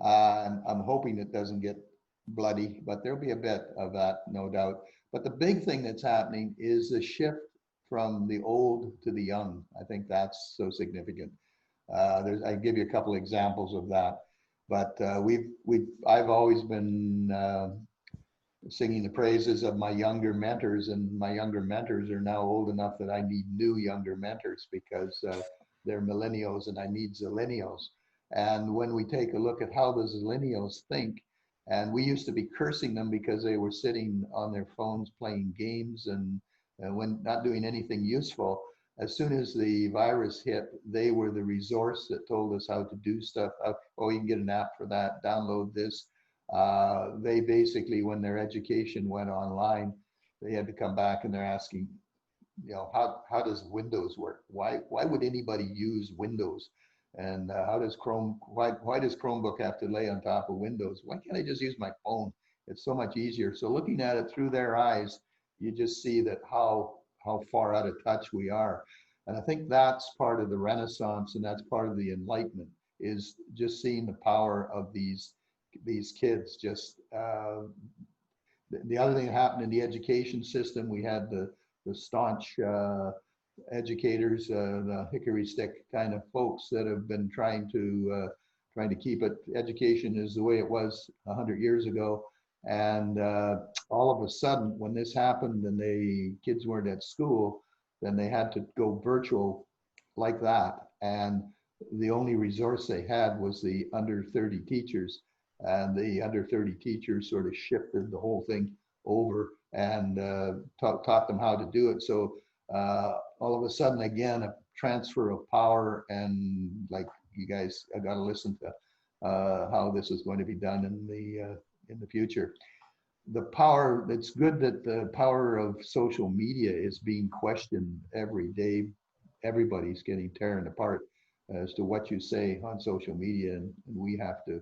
I'm hoping it doesn't get bloody, but there'll be a bit of that, no doubt. But the big thing that's happening is a shift from the old to the young. I think that's so significant. I give you a couple examples of that, but I've always been singing the praises of my younger mentors, and my younger mentors are now old enough that I need new younger mentors because they're millennials and I need zillennials. And when we take a look at how the zillennials think, and we used to be cursing them because they were sitting on their phones playing games and when not doing anything useful. As soon as the virus hit, they were the resource that told us how to do stuff. Oh, you can get an app for that, download this. They basically, when their education went online, they had to come back and they're asking, how does Windows work? Why would anybody use Windows? And how does why does Chromebook have to lay on top of Windows? Why can't I just use my phone? It's so much easier. So looking at it through their eyes, you just see that how far out of touch we are. And I think that's part of the Renaissance, and that's part of the Enlightenment, is just seeing the power of these kids. Just the other thing that happened in the education system, we had the staunch educators, the hickory stick kind of folks that have been trying to keep it. Education is the way it was 100 years ago, and all of a sudden, when this happened and kids weren't at school, then they had to go virtual like that, and the only resource they had was the under 30 teachers, and the under 30 teachers sort of shifted the whole thing over and taught them how to do it. So all of a sudden, again, a transfer of power, and like you guys, I got to listen to how this is going to be done in the future. The power, it's good that the power of social media is being questioned every day. Everybody's getting torn apart as to what you say on social media, and we have to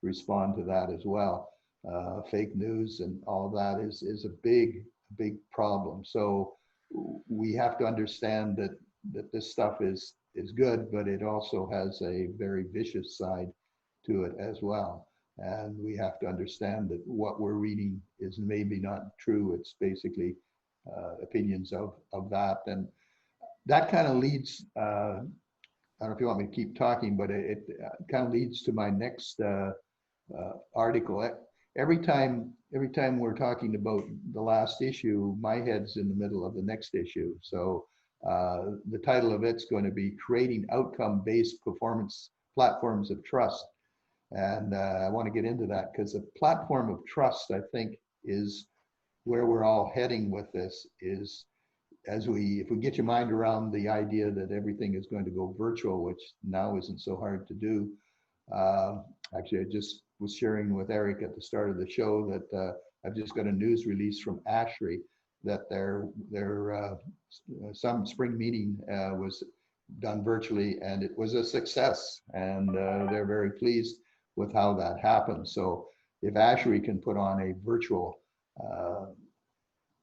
respond to that as well. Fake news and all of that is a big problem. So we have to understand that this stuff is good, but it also has a very vicious side to it as well. And we have to understand that what we're reading is maybe not true. It's basically opinions of that. And that kind of leads, I don't know if you want me to keep talking, but it kind of leads to my next article. Every time we're talking about the last issue, my head's in the middle of the next issue. So The title of it's going to be Creating Outcome-Based Performance Platforms of Trust. And I want to get into that because a platform of trust, I think, is where we're all heading with this. Is if we get your mind around the idea that everything is going to go virtual, which now isn't so hard to do. Actually, I just was sharing with Eric at the start of the show that I've just got a news release from ASHRAE that their some spring meeting was done virtually, and it was a success, and they're very pleased with how that happened. So if ASHRAE can put on a virtual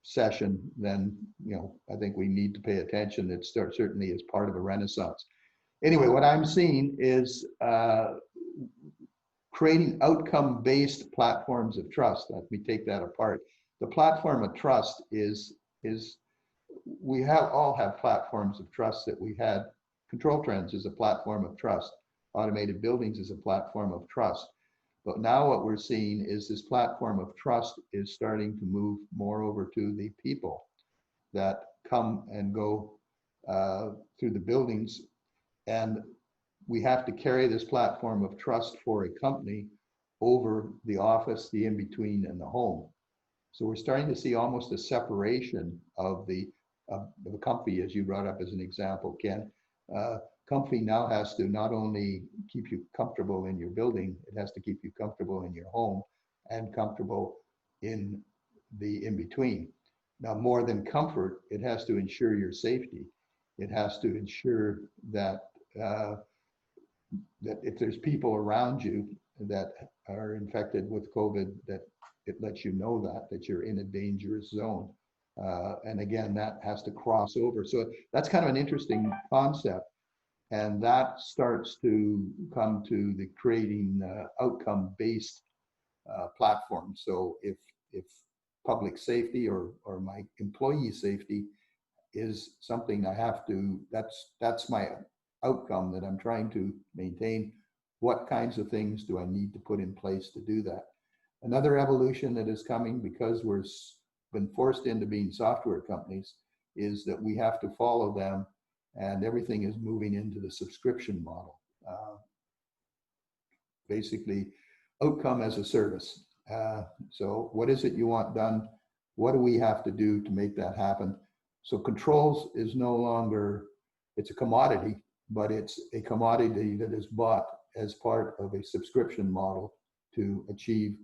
session, then I think we need to pay attention. It certainly is part of a renaissance. Anyway, what I'm seeing is creating outcome-based platforms of trust. Let me take that apart. The platform of trust is we all have platforms of trust that we had. Control Trends is a platform of trust. Automated Buildings is a platform of trust. But now what we're seeing is this platform of trust is starting to move more over to the people that come and go through the buildings. And we have to carry this platform of trust for a company over the office, the in-between, and the home. So we're starting to see almost a separation of the comfy, as you brought up as an example, Ken. Comfy now has to not only keep you comfortable in your building, it has to keep you comfortable in your home and comfortable in the in-between. Now, more than comfort, it has to ensure your safety. It has to ensure that that if there's people around you that are infected with COVID, that it lets you know that you're in a dangerous zone. And again, that has to cross over. So that's kind of an interesting concept. And that starts to come to the creating outcome-based platform. So if public safety or my employee safety is something I have to, that's my outcome that I'm trying to maintain. What kinds of things do I need to put in place to do that? Another evolution that is coming, because we're been forced into being software companies, is that we have to follow them, and everything is moving into the subscription model. Basically, outcome as a service. So what is it you want done? What do we have to do to make that happen? So controls is no longer, it's a commodity, but it's a commodity that is bought as part of a subscription model to achieve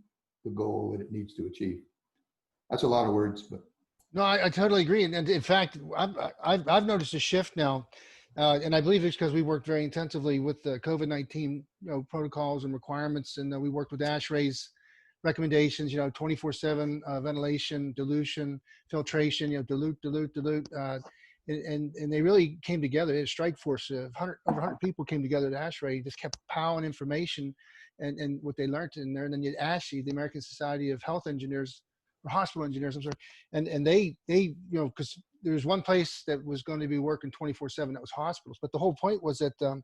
the goal that it needs to achieve. That's a lot of words, but. No, I totally agree. And in fact, I've noticed a shift now, and I believe it's because we worked very intensively with the COVID-19 protocols and requirements, and we worked with ASHRAE's recommendations, 24/7 ventilation, dilution, filtration, dilute, and they really came together. A strike force of over 100 people came together at ASHRAE, just kept piling information and what they learned in there. And then you had ASHE, the American Society of Health Engineers, or hospital engineers, I'm sorry, and they because there's one place that was going to be working 24/7, that was hospitals. But the whole point was that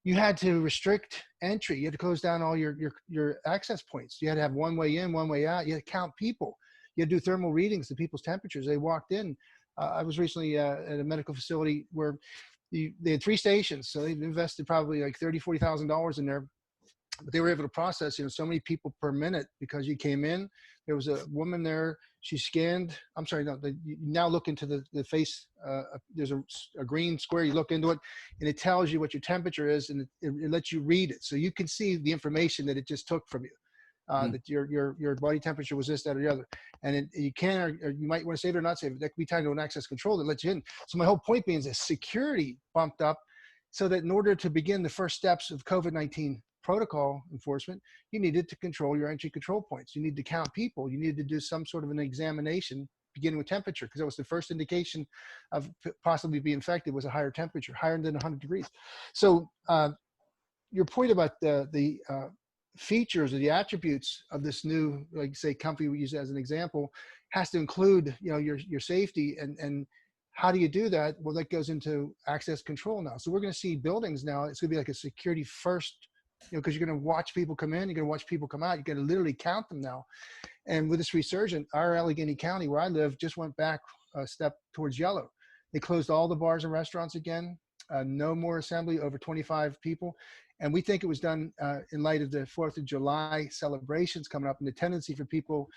you had to restrict entry. You had to close down all your access points. You had to have one way in, one way out. You had to count people. You had to do thermal readings of people's temperatures. They walked in. I was recently at a medical facility where they had 3 stations. So they invested probably like $30,000-$40,000 in there. But they were able to process, so many people per minute because you came in. There was a woman there. She scanned. I'm sorry, no. You now look into the face. There's a green square. You look into it, and it tells you what your temperature is, and it lets you read it, so you can see the information that it just took from you. That your body temperature was this, that, or the other, and you can, or you might want to save it or not save it. That could be tied to an access control that lets you in. So my whole point being is that security bumped up, so that in order to begin the first steps of COVID-19 protocol enforcement, you needed to control your entry control points. You need to count people. You needed to do some sort of an examination, beginning with temperature, because that was the first indication of possibly being infected, was a higher temperature, higher than 100 degrees. So your point about the features or the attributes of this new, like say, comfy, we use as an example, has to include your safety, and how do you do that? Well, that goes into access control now. So we're going to see buildings now. It's going to be like a security first, because you're going to watch people come in, you're going to watch people come out. You're going to literally count them now. And with this resurgence, our Allegheny County, where I live, just went back a step towards yellow. They closed all the bars and restaurants again. No more assembly over 25 people. And we think it was done in light of the 4th of July celebrations coming up and the tendency for people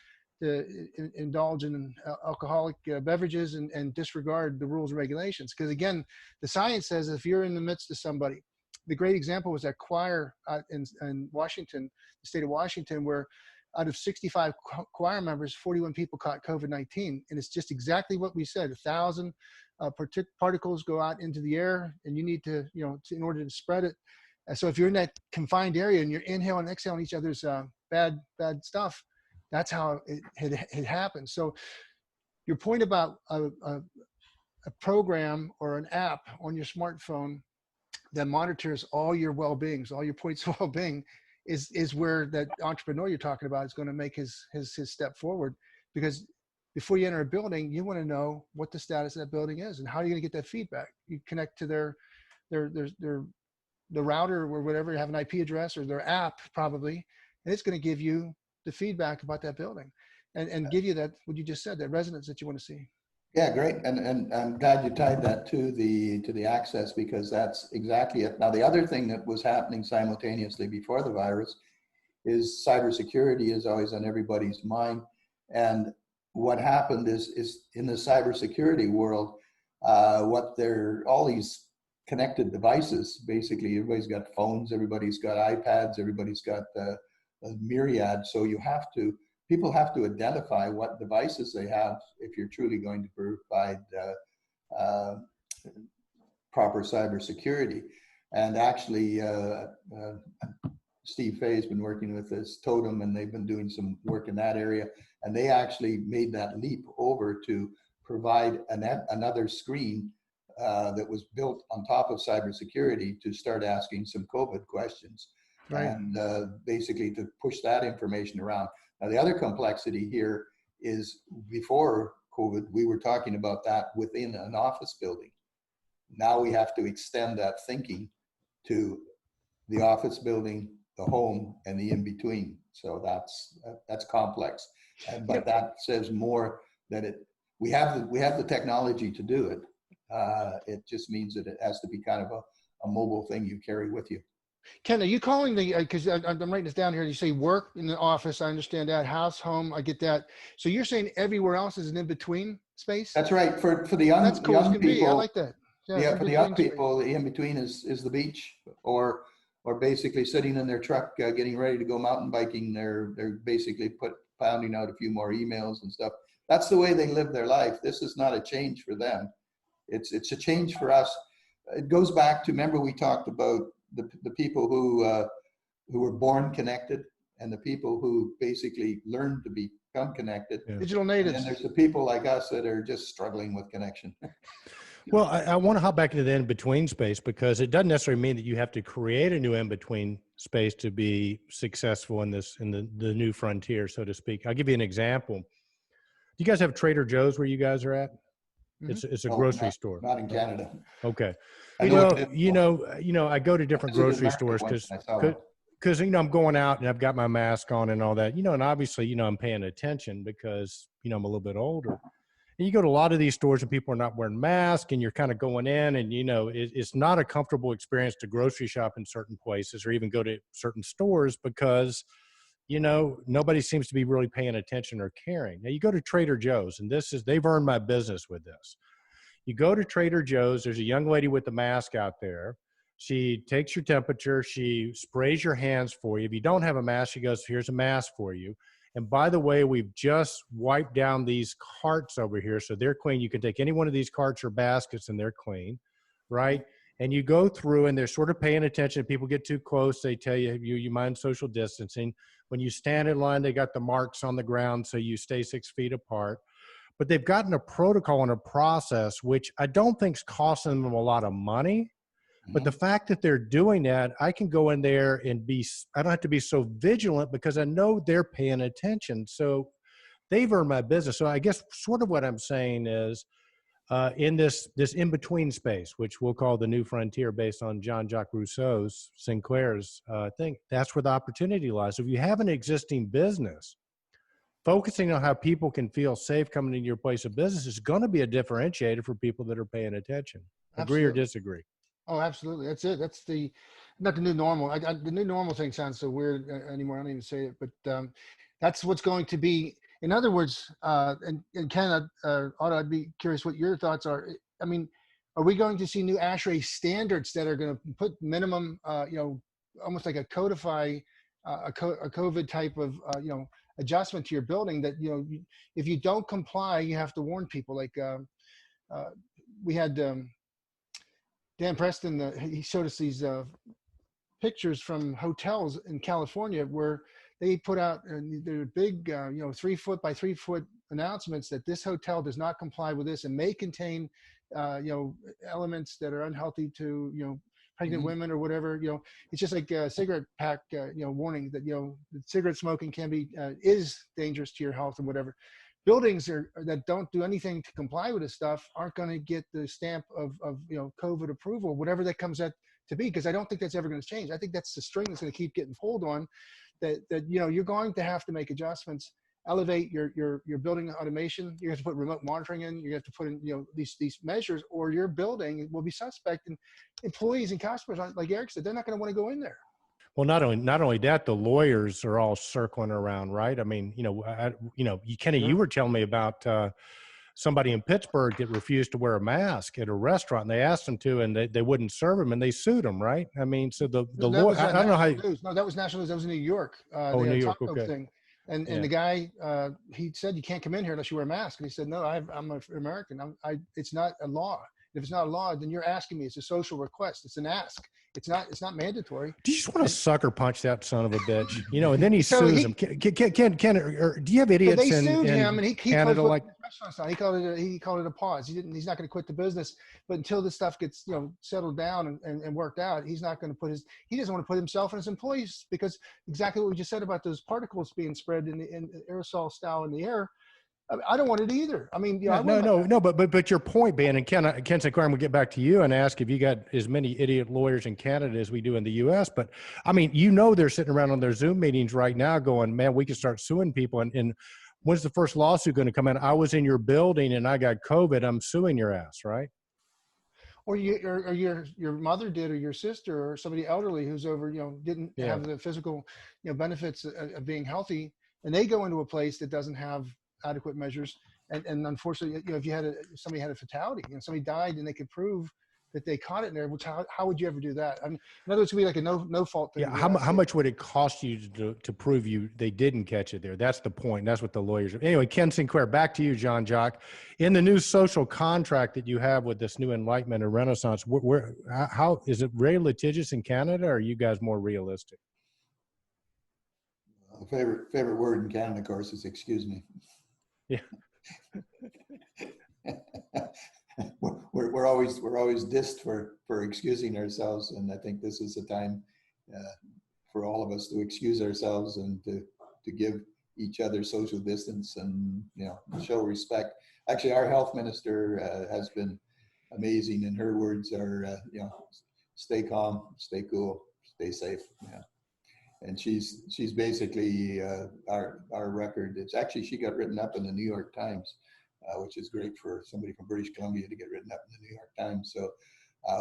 to indulge in alcoholic beverages and disregard the rules and regulations. Because again, the science says if you're in the midst of somebody, the great example was that choir in Washington, the state of Washington, where out of 65 choir members, 41 people caught COVID-19. And it's just exactly what we said. 1,000 particles go out into the air, and you need to, in order to spread it. So if you're in that confined area and you're inhaling and exhaling each other's bad stuff, that's how it happens. So your point about a program or an app on your smartphone that monitors all your well-beings, all your points of well-being, is where that entrepreneur you're talking about is going to make his step forward. Because before you enter a building, you want to know what the status of that building is and how are you going to get that feedback. You connect to their the router or whatever, you have an IP address or their app probably, and it's going to give you the feedback about that building and give you that, what you just said, that resonance that you want to see. Yeah, great. And I'm glad you tied that to the access, because that's exactly it. Now, the other thing that was happening simultaneously before the virus is cybersecurity is always on everybody's mind. And what happened is in the cybersecurity world, all these connected devices, basically everybody's got phones, everybody's got iPads, everybody's got a myriad. So people have to identify what devices they have if you're truly going to provide proper cybersecurity. And actually, Steve Fay has been working with this Totem, and they've been doing some work in that area. And they actually made that leap over to provide another screen that was built on top of cybersecurity to start asking some COVID questions. Right. And basically to push that information around. Now, the other complexity here is before COVID, we were talking about that within an office building. Now we have to extend that thinking to the office building, the home, and the in-between. So that's complex. But that says more that we have the technology to do it. It just means that it has to be kind of a mobile thing you carry with you. Ken, are you calling because I'm writing this down here, you say work in the office, I understand that, house, home, I get that. So you're saying everywhere else is an in-between space? That's right. For the young, that's cool young people, I like that. Yeah, for the young people, the in-between is the beach, or basically sitting in their truck, getting ready to go mountain biking. They're basically pounding out a few more emails and stuff. That's the way they live their life. This is not a change for them. It's a change for us. It goes back to, remember we talked about the people who were born connected and the people who basically learned to become connected. Yeah. Digital natives. And there's the people like us that are just struggling with connection. Well, I want to hop back into the in-between space, because it doesn't necessarily mean that you have to create a new in-between space to be successful in the new frontier, so to speak. I'll give you an example. Do you guys have Trader Joe's where you guys are at? Mm-hmm. It's a grocery store. Not in Canada. Okay. I go to different grocery stores because I'm going out and I've got my mask on and all that, and obviously, I'm paying attention because, I'm a little bit older. And you go to a lot of these stores and people are not wearing masks, and you're kind of going in and, it's not a comfortable experience to grocery shop in certain places or even go to certain stores because, nobody seems to be really paying attention or caring. Now you go to Trader Joe's, and they've earned my business with this. You go to Trader Joe's, there's a young lady with the mask out there. She takes your temperature, she sprays your hands for you. If you don't have a mask, she goes, here's a mask for you. And by the way, we've just wiped down these carts over here, so they're clean. You can take any one of these carts or baskets and they're clean, right? And you go through and they're sort of paying attention. If people get too close, they tell you mind social distancing. When you stand in line, they got the marks on the ground, so you stay 6 feet apart. But they've gotten a protocol and a process, which I don't think is costing them a lot of money. Mm-hmm. But the fact that they're doing that, I can go in there and I don't have to be so vigilant because I know they're paying attention. So they've earned my business. So I guess sort of what I'm saying is in this in-between space, which we'll call the new frontier based on Jean-Jacques Rousseau's, Sinclair's thing, that's where the opportunity lies. So if you have an existing business, focusing on how people can feel safe coming into your place of business is going to be a differentiator for people that are paying attention. Agree or Absolutely. disagree? Oh, absolutely. That's it. That's not the new normal. The new normal thing sounds so weird anymore. I don't even say it, but that's what's going to be. In other words, and Ken, Otto, I'd be curious what your thoughts are. I mean, are we going to see new ASHRAE standards that are going to put minimum, almost like a codify, a COVID type of, adjustment to your building that, if you don't comply, you have to warn people. Like we had Dan Preston, he showed us these pictures from hotels in California where they put out their big, 3 foot by 3 foot announcements that this hotel does not comply with this and may contain, elements that are unhealthy to, pregnant women or whatever. It's just like a cigarette pack, warning that, cigarette smoking can be, is dangerous to your health and whatever. Buildings that don't do anything to comply with this stuff aren't going to get the stamp of COVID approval, whatever that comes out to be, because I don't think that's ever going to change. I think that's the string that's going to keep getting pulled on. That you're going to have to make adjustments, elevate your building automation. You have to put remote monitoring in. You have to put in these measures, or your building will be suspect. And employees and customers, like Eric said, they're not going to want to go in there. Well, not only that, the lawyers are all circling around, right? I mean, Kenny, Sure. you were telling me about somebody in Pittsburgh that refused to wear a mask at a restaurant, and they asked him to, and they wouldn't serve him, and they sued him, right? I mean, so the lawyer, I don't know how. News. No, that was national news. That was in New York. Oh, New York, okay. Thing. And Yeah. the guy, he said, you can't come in here unless you wear a mask. And he said, no, I'm an American. It's not a law. If it's not a law, then you're asking me. It's a social request. It's an ask. It's not mandatory. Do you just want to sucker punch that son of a bitch? And then he So sues him. Ken, or do you have idiots they sued him, and he Canada closed like? restaurants down. He called it a pause. He's not going to quit the business, but until this stuff gets settled down and worked out, he's not going to he doesn't want to put himself and his employees, because exactly what we just said about those particles being spread in aerosol style in the air. I don't want it either. I mean, No. But your point, Ben, and Ken Sinclair, we'll get back to you and ask if you got as many idiot lawyers in Canada as we do in the U.S. But I mean, they're sitting around on their Zoom meetings right now, going, "Man, we can start suing people." And when's the first lawsuit going to come in? I was in your building and I got COVID. I'm suing your ass, right? Or your mother did, or your sister, or somebody elderly who's over, didn't have the physical, benefits of being healthy, and they go into a place that doesn't have adequate measures, and unfortunately, if somebody had a fatality, somebody died, and they could prove that they caught it in there, which how would you ever do that? I mean, in other words, it would be like a no fault thing. Yeah, how much would it cost you to prove they didn't catch it there? That's the point. That's what the lawyers are. Anyway, Ken Sinclair, back to you, Jean-Jacques. In the new social contract that you have with this new Enlightenment and Renaissance, how is it very litigious in Canada, or are you guys more realistic? Favorite word in Canada, of course, is excuse me. Yeah. We're always dissed for excusing ourselves, and I think this is the time for all of us to excuse ourselves and to give each other social distance and show respect. Actually, our health minister has been amazing, and her words are stay calm, stay cool, stay safe. Yeah. And she's basically our record. It's actually, she got written up in the New York Times, which is great for somebody from British Columbia to get written up in the New York Times. So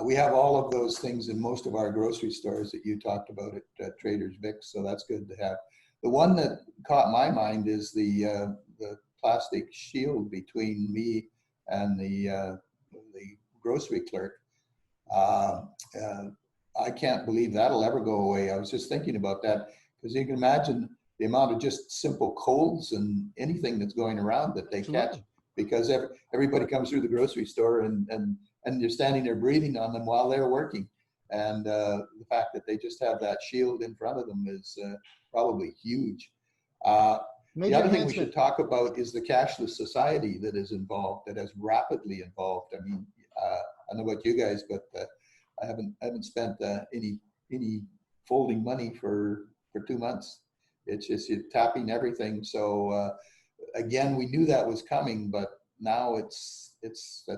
we have all of those things in most of our grocery stores that you talked about at Trader's Vic's. So that's good to have. The one that caught my mind is the plastic shield between me and the grocery clerk. I can't believe that'll ever go away. I was just thinking about that, because you can imagine the amount of just simple colds and anything that's going around that they catch, because everybody comes through the grocery store and you're standing there breathing on them while they're working. And the fact that they just have that shield in front of them is probably huge. The other thing we should talk about is the Cashless Society that is involved, that has rapidly evolved. I mean, I don't know about you guys, but I haven't spent any folding money for 2 months. It's just you're tapping everything. So again, we knew that was coming, but now that's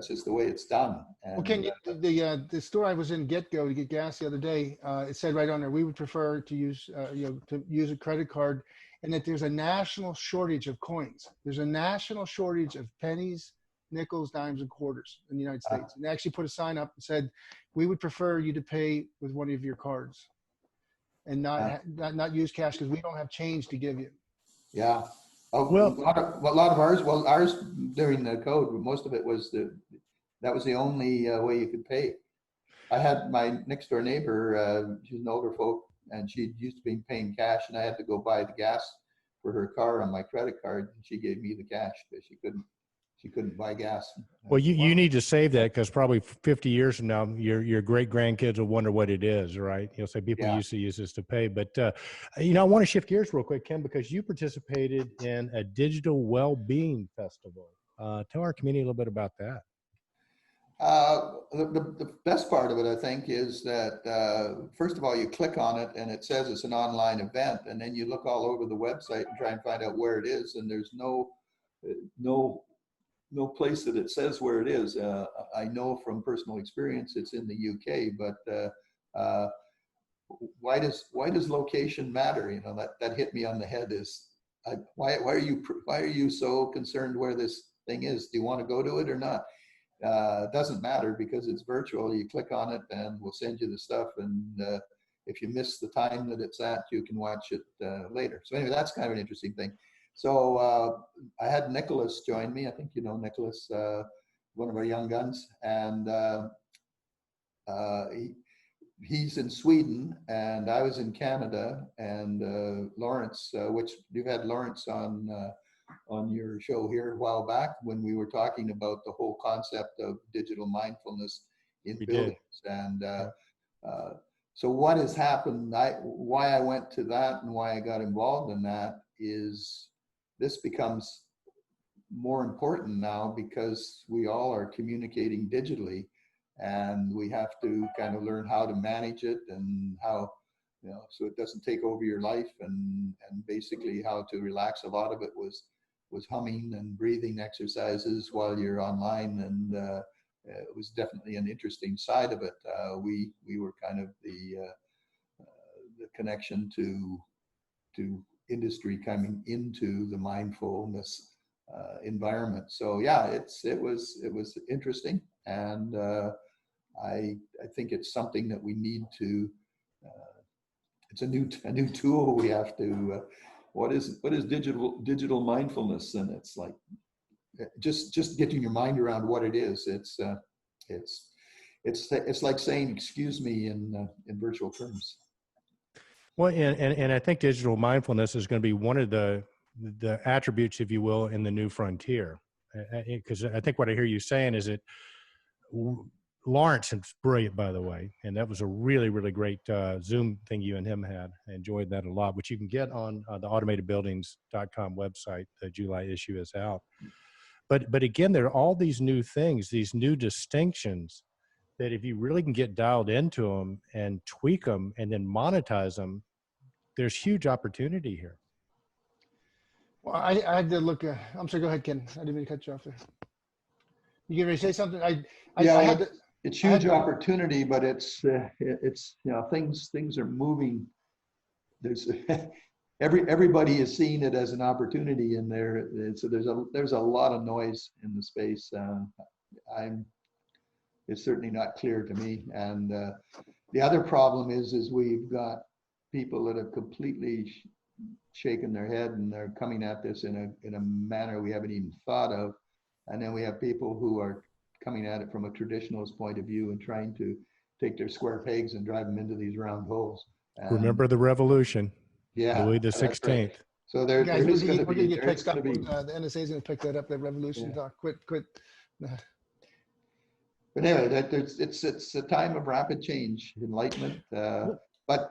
just the way it's done. And, okay, the store I was in, GetGo, to get gas the other day, it said right on there, we would prefer to use to use a credit card and that there's a national shortage of coins. There's a national shortage of pennies, nickels, dimes, and quarters in the United States. And they actually put a sign up and said, we would prefer you to pay with one of your cards and not use cash because we don't have change to give you. Yeah. Oh, Well, a lot of ours, well, ours during the code, most of it was that was the only way you could pay. I had my next door neighbor, she's an older folk, and she used to be paying cash, and I had to go buy the gas for her car on my credit card, and she gave me the cash because she couldn't buy gas. well, you need to save that because probably 50 years from now, your great grandkids will wonder what it is, right? You'll say people Yeah. used to use this to pay. But, I want to shift gears real quick, Ken, because you participated in a digital well-being festival. Tell our community a little bit about that. The best part of it, I think, is that first of all, you click on it and it says it's an online event, and then you look all over the website and try and find out where it is, and there's no place that it says where it is. I know from personal experience it's in the UK, but why does location matter? That hit me on the head. Why are you so concerned where this thing is? Do you want to go to it or not? It doesn't matter because it's virtual. You click on it and we'll send you the stuff, and if you miss the time that it's at, you can watch it later. So anyway, that's kind of an interesting thing. So I had Nicholas join me. I think you know Nicholas, one of our young guns, and he's in Sweden and I was in Canada, and Lawrence, which you've had Lawrence on your show here a while back when we were talking about the whole concept of digital mindfulness in buildings. And so what has happened, why I went to that and why I got involved in that is this becomes more important now because we all are communicating digitally, and we have to kind of learn how to manage it and how, so it doesn't take over your life, and basically how to relax. A lot of it was humming and breathing exercises while you're online, and it was definitely an interesting side of it. We were kind of the connection to industry coming into the mindfulness environment. So yeah, it was interesting, and I think it's something that we need to. It's a new tool we have to. What is digital mindfulness? And it's like just getting your mind around what it is. It's like saying excuse me in virtual terms. Well, and I think digital mindfulness is going to be one of the attributes, if you will, in the new frontier. Because I think what I hear you saying is that Lawrence is brilliant, by the way, and that was a really, really great Zoom thing you and him had. I enjoyed that a lot, which you can get on the automatedbuildings.com website. The July issue is out. But again, there are all these new things, these new distinctions that if you really can get dialed into them and tweak them and then monetize them, there's huge opportunity here. Well, I had to look. I'm sorry. Go ahead, Ken. I didn't mean to cut you off there. You getting ready to say something? It's huge opportunity, but it's things are moving. There's everybody is seeing it as an opportunity, and so there's a lot of noise in the space. It's certainly not clear to me. And the other problem is we've got people that have completely shaken their head, and they're coming at this in a manner we haven't even thought of. And then we have people who are coming at it from a traditionalist point of view and trying to take their square pegs and drive them into these round holes. And remember the revolution, yeah, Louis the 16th. Right. So there is going to be. We're going to get picked up. The NSA is going to pick that up. That revolution talk. Quit. But anyway, it's a time of rapid change, enlightenment. But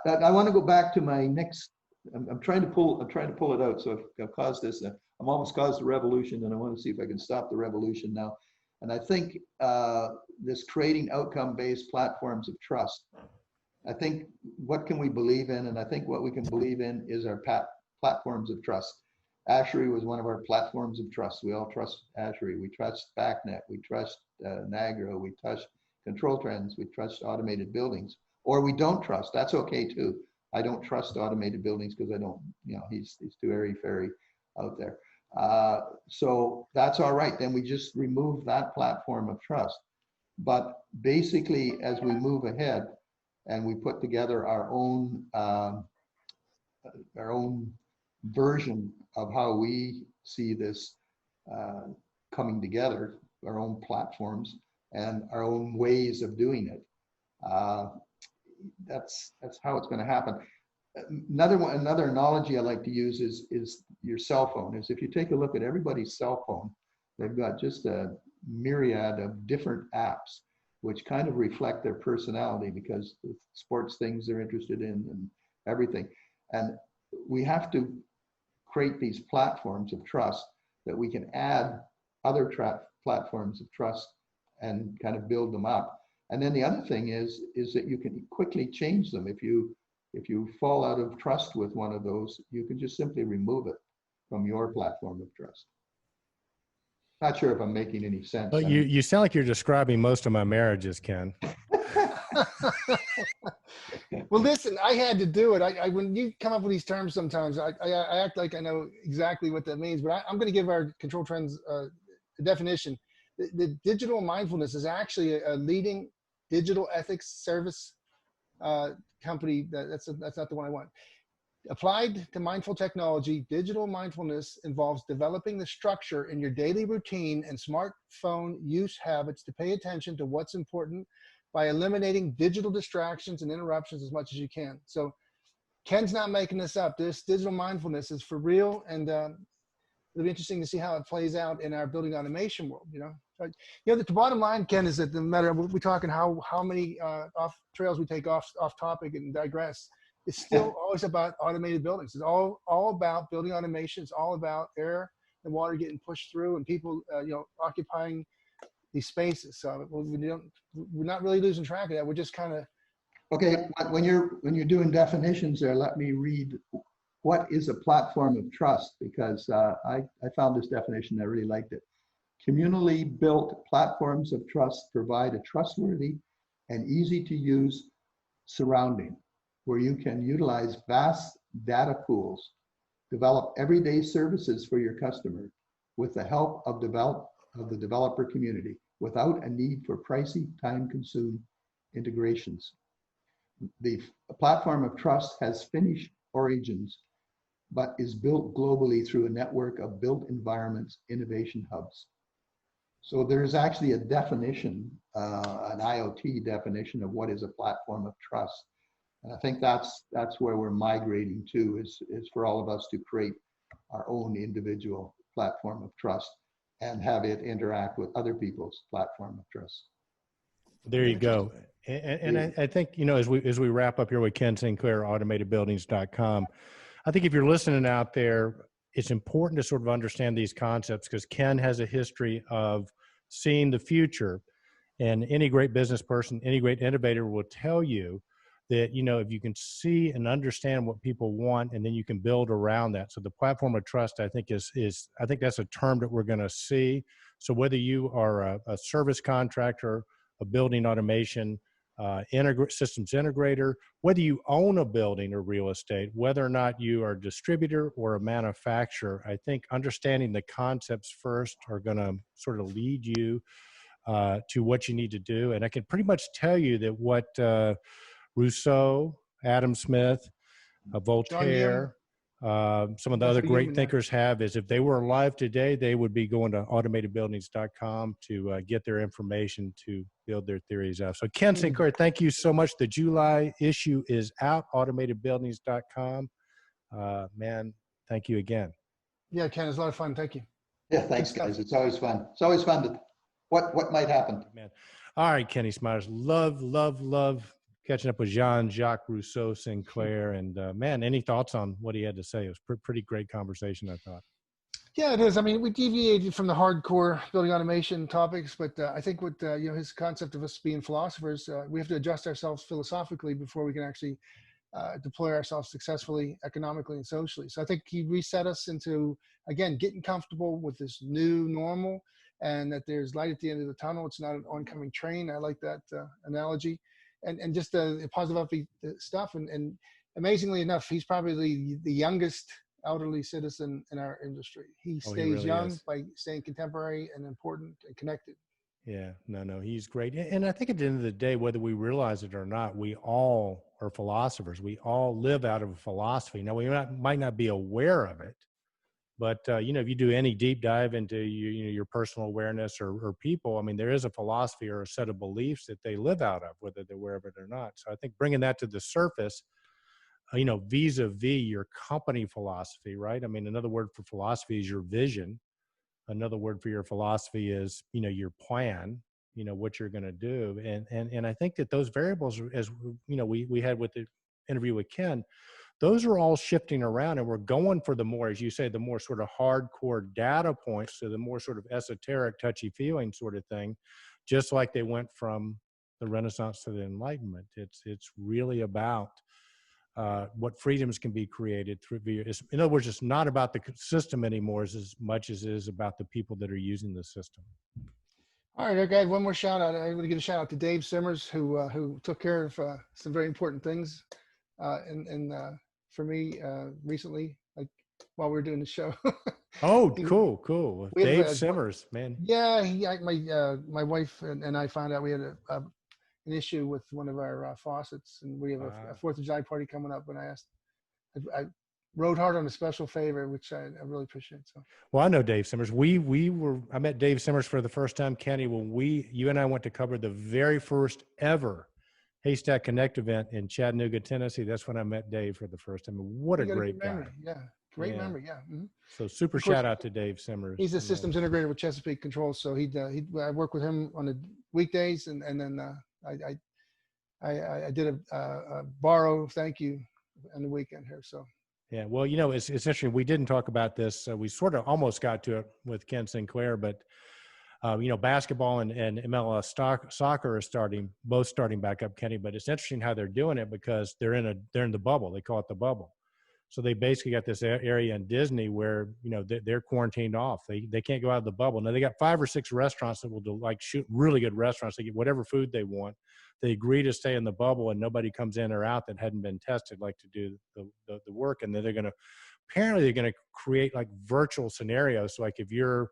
I want to go back to my next. I'm trying to pull it out. So I've caused this. I'm almost caused a revolution, and I want to see if I can stop the revolution now. And I think this creating outcome-based platforms of trust. I think what can we believe in? And I think what we can believe in is our platforms of trust. Ashery was one of our platforms of trust. We all trust Ashery. We trust BACnet. We trust Nagra. We trust Control Trends. We trust automated buildings. Or we don't trust. That's okay too. I don't trust automated buildings because I don't, he's too airy-fairy out there. So that's all right. Then we just remove that platform of trust. But basically, as we move ahead and we put together our own version of how we see this coming together, our own platforms and our own ways of doing it. That's how it's going to happen. Another analogy I like to use is your cell phone. Is if you take a look at everybody's cell phone, they've got just a myriad of different apps which kind of reflect their personality because the sports things they're interested in and everything. And we have to create these platforms of trust that we can add other platforms of trust and kind of build them up. And then the other thing is that you can quickly change them. If you fall out of trust with one of those, you can just simply remove it from your platform of trust. Not sure if I'm making any sense. Well, you sound like you're describing most of my marriages, Ken. Well, listen, I had to do it. I when you come up with these terms, sometimes I act like I know exactly what that means, but I'm going to give our Control Trends a definition. The digital mindfulness is actually a leading digital ethics service company. That's not the one I want. Applied to mindful technology, digital mindfulness involves developing the structure in your daily routine and smartphone use habits to pay attention to what's important by eliminating digital distractions and interruptions as much as you can. So Ken's not making this up. This digital mindfulness is for real, and it'll be interesting to see how it plays out in our building automation world. The bottom line, Ken, is that no matter we're talking how many off trails we take off topic and digress, it's still always about automated buildings. It's all about building automation. It's all about air and water getting pushed through and people occupying these spaces. So we're not really losing track of that. We're just kind of okay. When you're doing definitions there, let me read what is a platform of trust, because I found this definition. I really liked it. Communally built platforms of trust provide a trustworthy and easy to use surrounding where you can utilize vast data pools, develop everyday services for your customer with the help of the developer community without a need for pricey, time-consuming integrations. The platform of trust has Finnish origins, but is built globally through a network of built environments innovation hubs. So there's actually a definition, an IoT definition of what is a platform of trust. And I think that's where we're migrating to, is for all of us to create our own individual platform of trust and have it interact with other people's platform of trust. There you go. And I think, as we wrap up here with Ken Sinclair, automatedbuildings.com, I think if you're listening out there, it's important to sort of understand these concepts because Ken has a history of seeing the future. And any great business person, any great innovator will tell you that, if you can see and understand what people want, and then you can build around that. So the platform of trust, I think I think that's a term that we're going to see. So whether you are a service contractor, a building automation, systems integrator, whether you own a building or real estate, whether or not you are a distributor or a manufacturer, I think understanding the concepts first are going to sort of lead you to what you need to do. And I can pretty much tell you that what Rousseau, Adam Smith, Voltaire, some of the other great thinkers have is if they were alive today, they would be going to automatedbuildings.com to get their information to build their theories out. So Ken Sinclair, thank you so much. The July issue is out, automatedbuildings.com. Man, thank you again. Yeah, Ken, it's a lot of fun. Thank you. Yeah, thanks, guys. It's always fun. It's always fun to what might happen. Man. All right, Kenny Smyers. Love catching up with Jean-Jacques Rousseau Sinclair. And man, any thoughts on what he had to say? It was pretty great conversation, I thought. Yeah, it is. I mean, we deviated from the hardcore building automation topics, but I think with his concept of us being philosophers, we have to adjust ourselves philosophically before we can actually deploy ourselves successfully, economically and socially. So I think he reset us into, again, getting comfortable with this new normal, and that there's light at the end of the tunnel. It's not an oncoming train. I like that analogy, and just the positive upbeat stuff. And amazingly enough, he's probably the youngest elderly citizen in our industry. He Oh, he stays really young is. by staying contemporary and important and connected. Yeah, no, he's great. And I think at the end of the day, whether we realize it or not, we all are philosophers. We all live out of a philosophy. Now, might not be aware of it, but if you do any deep dive into your personal awareness or people, I mean, there is a philosophy or a set of beliefs that they live out of, whether they're aware of it or not. So I think bringing that to the surface, vis-a-vis your company philosophy, right? I mean, another word for philosophy is your vision. Another word for your philosophy is, your plan, what you're going to do. And I think that those variables, as we had with the interview with Ken, those are all shifting around, and we're going for the more, as you say, the more sort of hardcore data points to the more sort of esoteric, touchy feeling sort of thing, just like they went from the Renaissance to the Enlightenment. It's really about what freedoms can be created through. In other words, it's not about the system anymore as much as it is about the people that are using the system. All right, okay, one more shout out. I want to give a shout out to Dave Simmers, who took care of some very important things and for me recently, like while we were doing the show. Oh, cool. We have Dave Simmers, man. Yeah, my wife and I found out we had an issue with one of our faucets, and we have a 4th of July party coming up. And I rode hard on a special favor, which I really appreciate. So. Well, I know Dave Simmers. I met Dave Simmers for the first time, Kenny, when you and I went to cover the very first ever Haystack Connect event in Chattanooga, Tennessee. That's when I met Dave for the first time. What a great guy. Memory. Yeah. Great memory. Yeah. Mm-hmm. So super shout out to Dave Simmers. He's a systems integrator with Chesapeake Control. So I work with him on the weekdays, and then I did a borrow thank you on the weekend here. So. Yeah, well, it's interesting. We didn't talk about this. We sort of almost got to it with Ken Sinclair, but basketball and MLS soccer are both starting back up, Kenny. But it's interesting how they're doing it because they're in the bubble. They call it the bubble. So they basically got this area in Disney where they're quarantined off. They can't go out of the bubble. Now they got 5 or 6 restaurants that will shoot really good restaurants. They get whatever food they want. They agree to stay in the bubble, and nobody comes in or out that hadn't been tested, to do the work. And then they're going to create virtual scenarios. So if you're,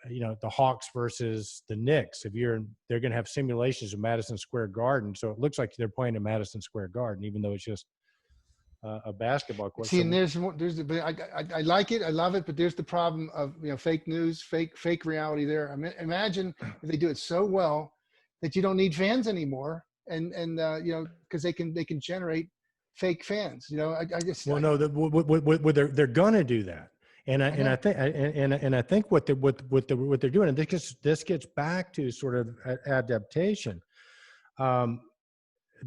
the Hawks versus the Knicks, they're going to have simulations of Madison Square Garden. So it looks like they're playing in Madison Square Garden, even though it's just a basketball court. See, and I like it, I love it, but there's the problem of fake news, fake reality there. I mean, imagine if they do it so well that you don't need fans anymore, and because they can generate fake fans. They're going to do that, and I think what they're doing, and this gets back to sort of adaptation.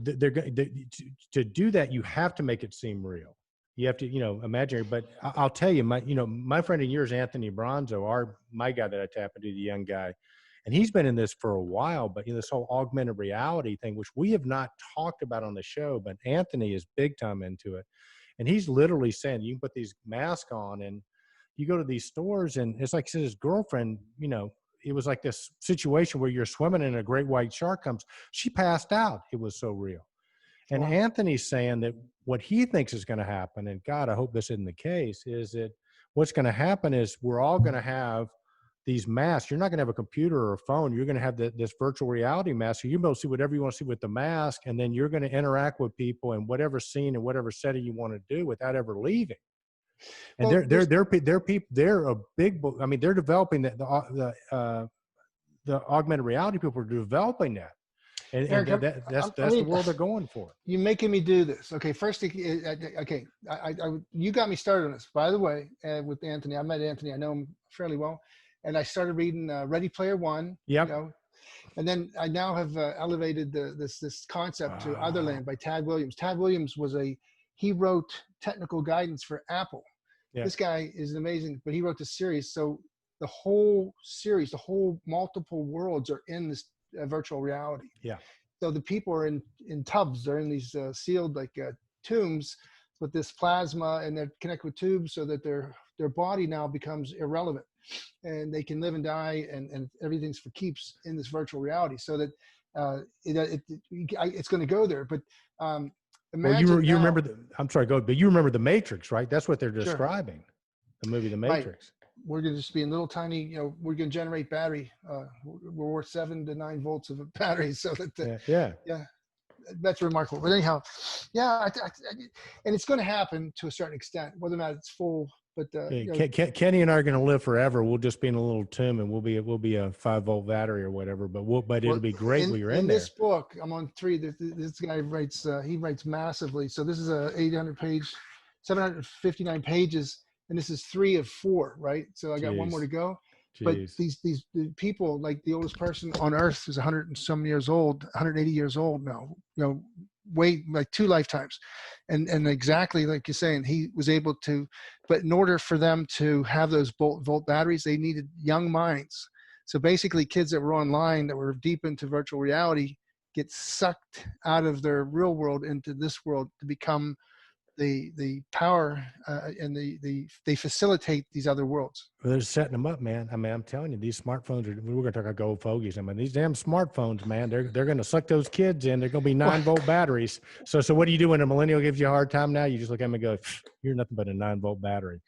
To do that, you have to make it seem real. You have to, imaginary. But I'll tell you, my friend and yours, Anthony Bronzo, my guy that I tap into, the young guy, and he's been in this for a while. But this whole augmented reality thing, which we have not talked about on the show, but Anthony is big time into it, and he's literally saying you can put these masks on, and you go to these stores, and it's like his girlfriend, it was like this situation where you're swimming and a great white shark comes. She passed out. It was so real. And wow. Anthony's saying that what he thinks is going to happen, and God, I hope this isn't the case, is that what's going to happen is we're all going to have these masks. You're not going to have a computer or a phone. You're going to have this virtual reality mask. So you'll be able to see whatever you want to see with the mask, and then you're going to interact with people in whatever scene and whatever setting you want to do without ever leaving. And they're a big. I mean, they're developing the augmented reality. People are developing that, and Eric, that's the world they're going for. You're making me do this. Okay, first, okay, you got me started on this. By the way, with Anthony, I met Anthony. I know him fairly well, and I started reading Ready Player One. Yep. And then I now have elevated this concept to Otherland by Tad Williams. Tad Williams he wrote technical guidance for Apple. Yeah. This guy is amazing, but he wrote this series. So the whole series, the whole multiple worlds are in this virtual reality. Yeah. So the people are in tubs. They're in these sealed tombs with this plasma, and they're connected with tubes so that their body now becomes irrelevant, and they can live and die, and everything's for keeps in this virtual reality. So that it's going to go there. But Well, Imagine you now, remember I'm sorry, go, but you remember The Matrix, right? That's what they're Sure. describing. The movie The Right. Matrix. We're going to just be in little tiny, we're going to generate battery. We're worth 7 to 9 volts of a battery. So that, Yeah. yeah, that's remarkable. But anyhow, yeah, and it's going to happen to a certain extent, whether or not it's full. But Kenny and I are going to live forever. We'll just be in a little tomb, and we'll be a 5-volt battery or whatever. But it'll be great when you're in there. this book, I'm on 3. This guy writes. He writes massively. So this is a 800-page, 759 pages, and this is 3 of 4, right? So I got one more to go. But these people, like the oldest person on Earth is 100 and some years old, 180 years old now. Way like 2 lifetimes, and exactly like you're saying, he was able to. But in order for them to have those volt batteries, they needed young minds. So basically, kids that were online that were deep into virtual reality get sucked out of their real world into this world to become the power and they facilitate these other worlds. Well, they're setting them up, man. I mean, I'm telling you, these smartphones are. We're going to talk about gold fogies. I mean, these damn smartphones, man. They're going to suck those kids in. They're going to be 9-volt batteries. So what do you do when a millennial gives you a hard time? Now you just look at them and go, "You're nothing but a 9-volt battery."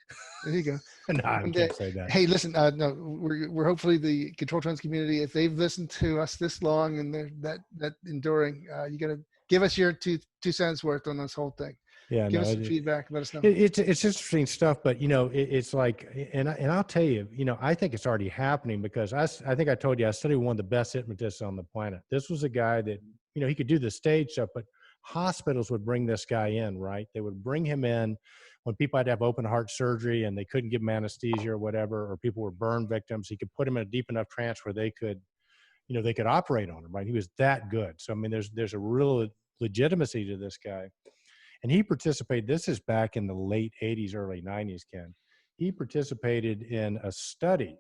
There you go. No, I can't say that. Hey, listen, no, we're hopefully the Control Trends community. If they've listened to us this long and they're that enduring, you got to give us your two cents worth on this whole thing. Yeah, give us some feedback. Let us know. It's interesting stuff, but it's like, and I'll tell you, I think it's already happening because I think I told you I studied one of the best hypnotists on the planet. This was a guy that he could do the stage stuff, but hospitals would bring this guy in, right? They would bring him in when people had to have open heart surgery and they couldn't give him anesthesia or whatever, or people were burn victims. He could put them in a deep enough trance where they could operate on him, right? He was that good. So I mean, there's a real legitimacy to this guy. And he participated, this is back in the late 80s, early 90s, Ken. He participated in a study.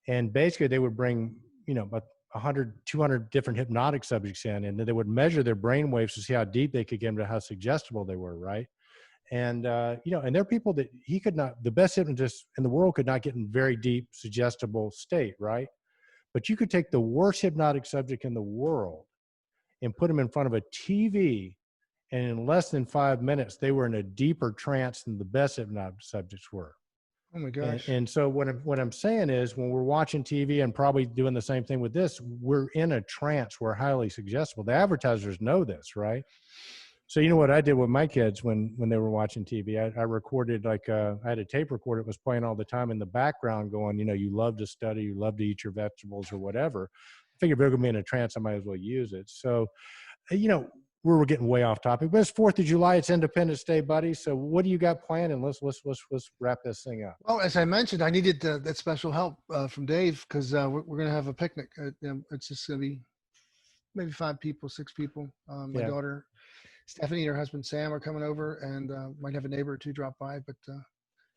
And basically they would bring, about 100, 200 different hypnotic subjects in, and then they would measure their brain waves to see how deep they could get them to how suggestible they were, right? And, and there are people that the best hypnotist in the world could not get in very deep, suggestible state, right? But you could take the worst hypnotic subject in the world and put them in front of a TV, and in less than 5 minutes, they were in a deeper trance than the best hypnotic subjects were. Oh my gosh. And so what I'm saying is when we're watching TV and probably doing the same thing with this, we're in a trance. We're highly suggestible. The advertisers know this, right? So you know what I did with my kids when they were watching TV? I recorded I had a tape recorder that was playing all the time in the background going, you love to study, you love to eat your vegetables or whatever. I figured if they're going to be in a trance, I might as well use it. So, we're getting way off topic, but it's 4th of July. It's Independence Day, buddy. So what do you got planned? And let's wrap this thing up. Well, as I mentioned, I needed that special help from Dave because we're going to have a picnic. It's just going to be maybe 5 people, 6 people. My daughter, Stephanie, and her husband, Sam, are coming over, and might have a neighbor or 2 drop by. But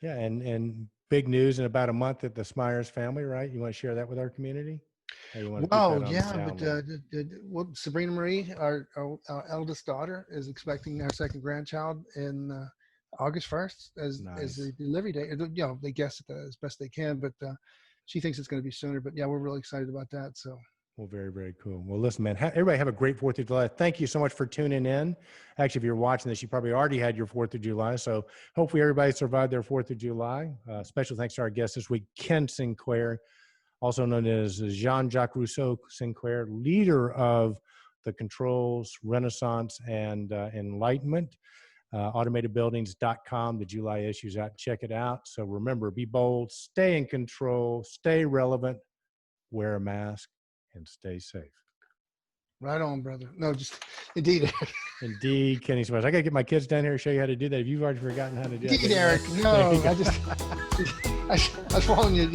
yeah, and big news in about a month at the Smyers family, right? You want to share that with our community? Well, yeah, but Sabrina Marie, our eldest daughter, is expecting our 2nd grandchild in August 1st as the delivery date. They guess it as best they can, but she thinks it's going to be sooner. But yeah, we're really excited about that. So. Well, very, very cool. Well, listen, man, everybody have a great 4th of July. Thank you so much for tuning in. Actually, if you're watching this, you probably already had your 4th of July. So hopefully everybody survived their 4th of July. Special thanks to our guest this week, Ken Sinclair, also known as Jean-Jacques Rousseau Sinclair, leader of the Controls, Renaissance, and Enlightenment. AutomatedBuildings.com, the July issue's out. Check it out. So remember, be bold, stay in control, stay relevant, wear a mask, and stay safe. Right on, brother. No, just indeed. Indeed, Kenny Smith. I got to get my kids down here and show you how to do that. If you've already forgotten how to do that. Indeed, Eric. No, I was following you.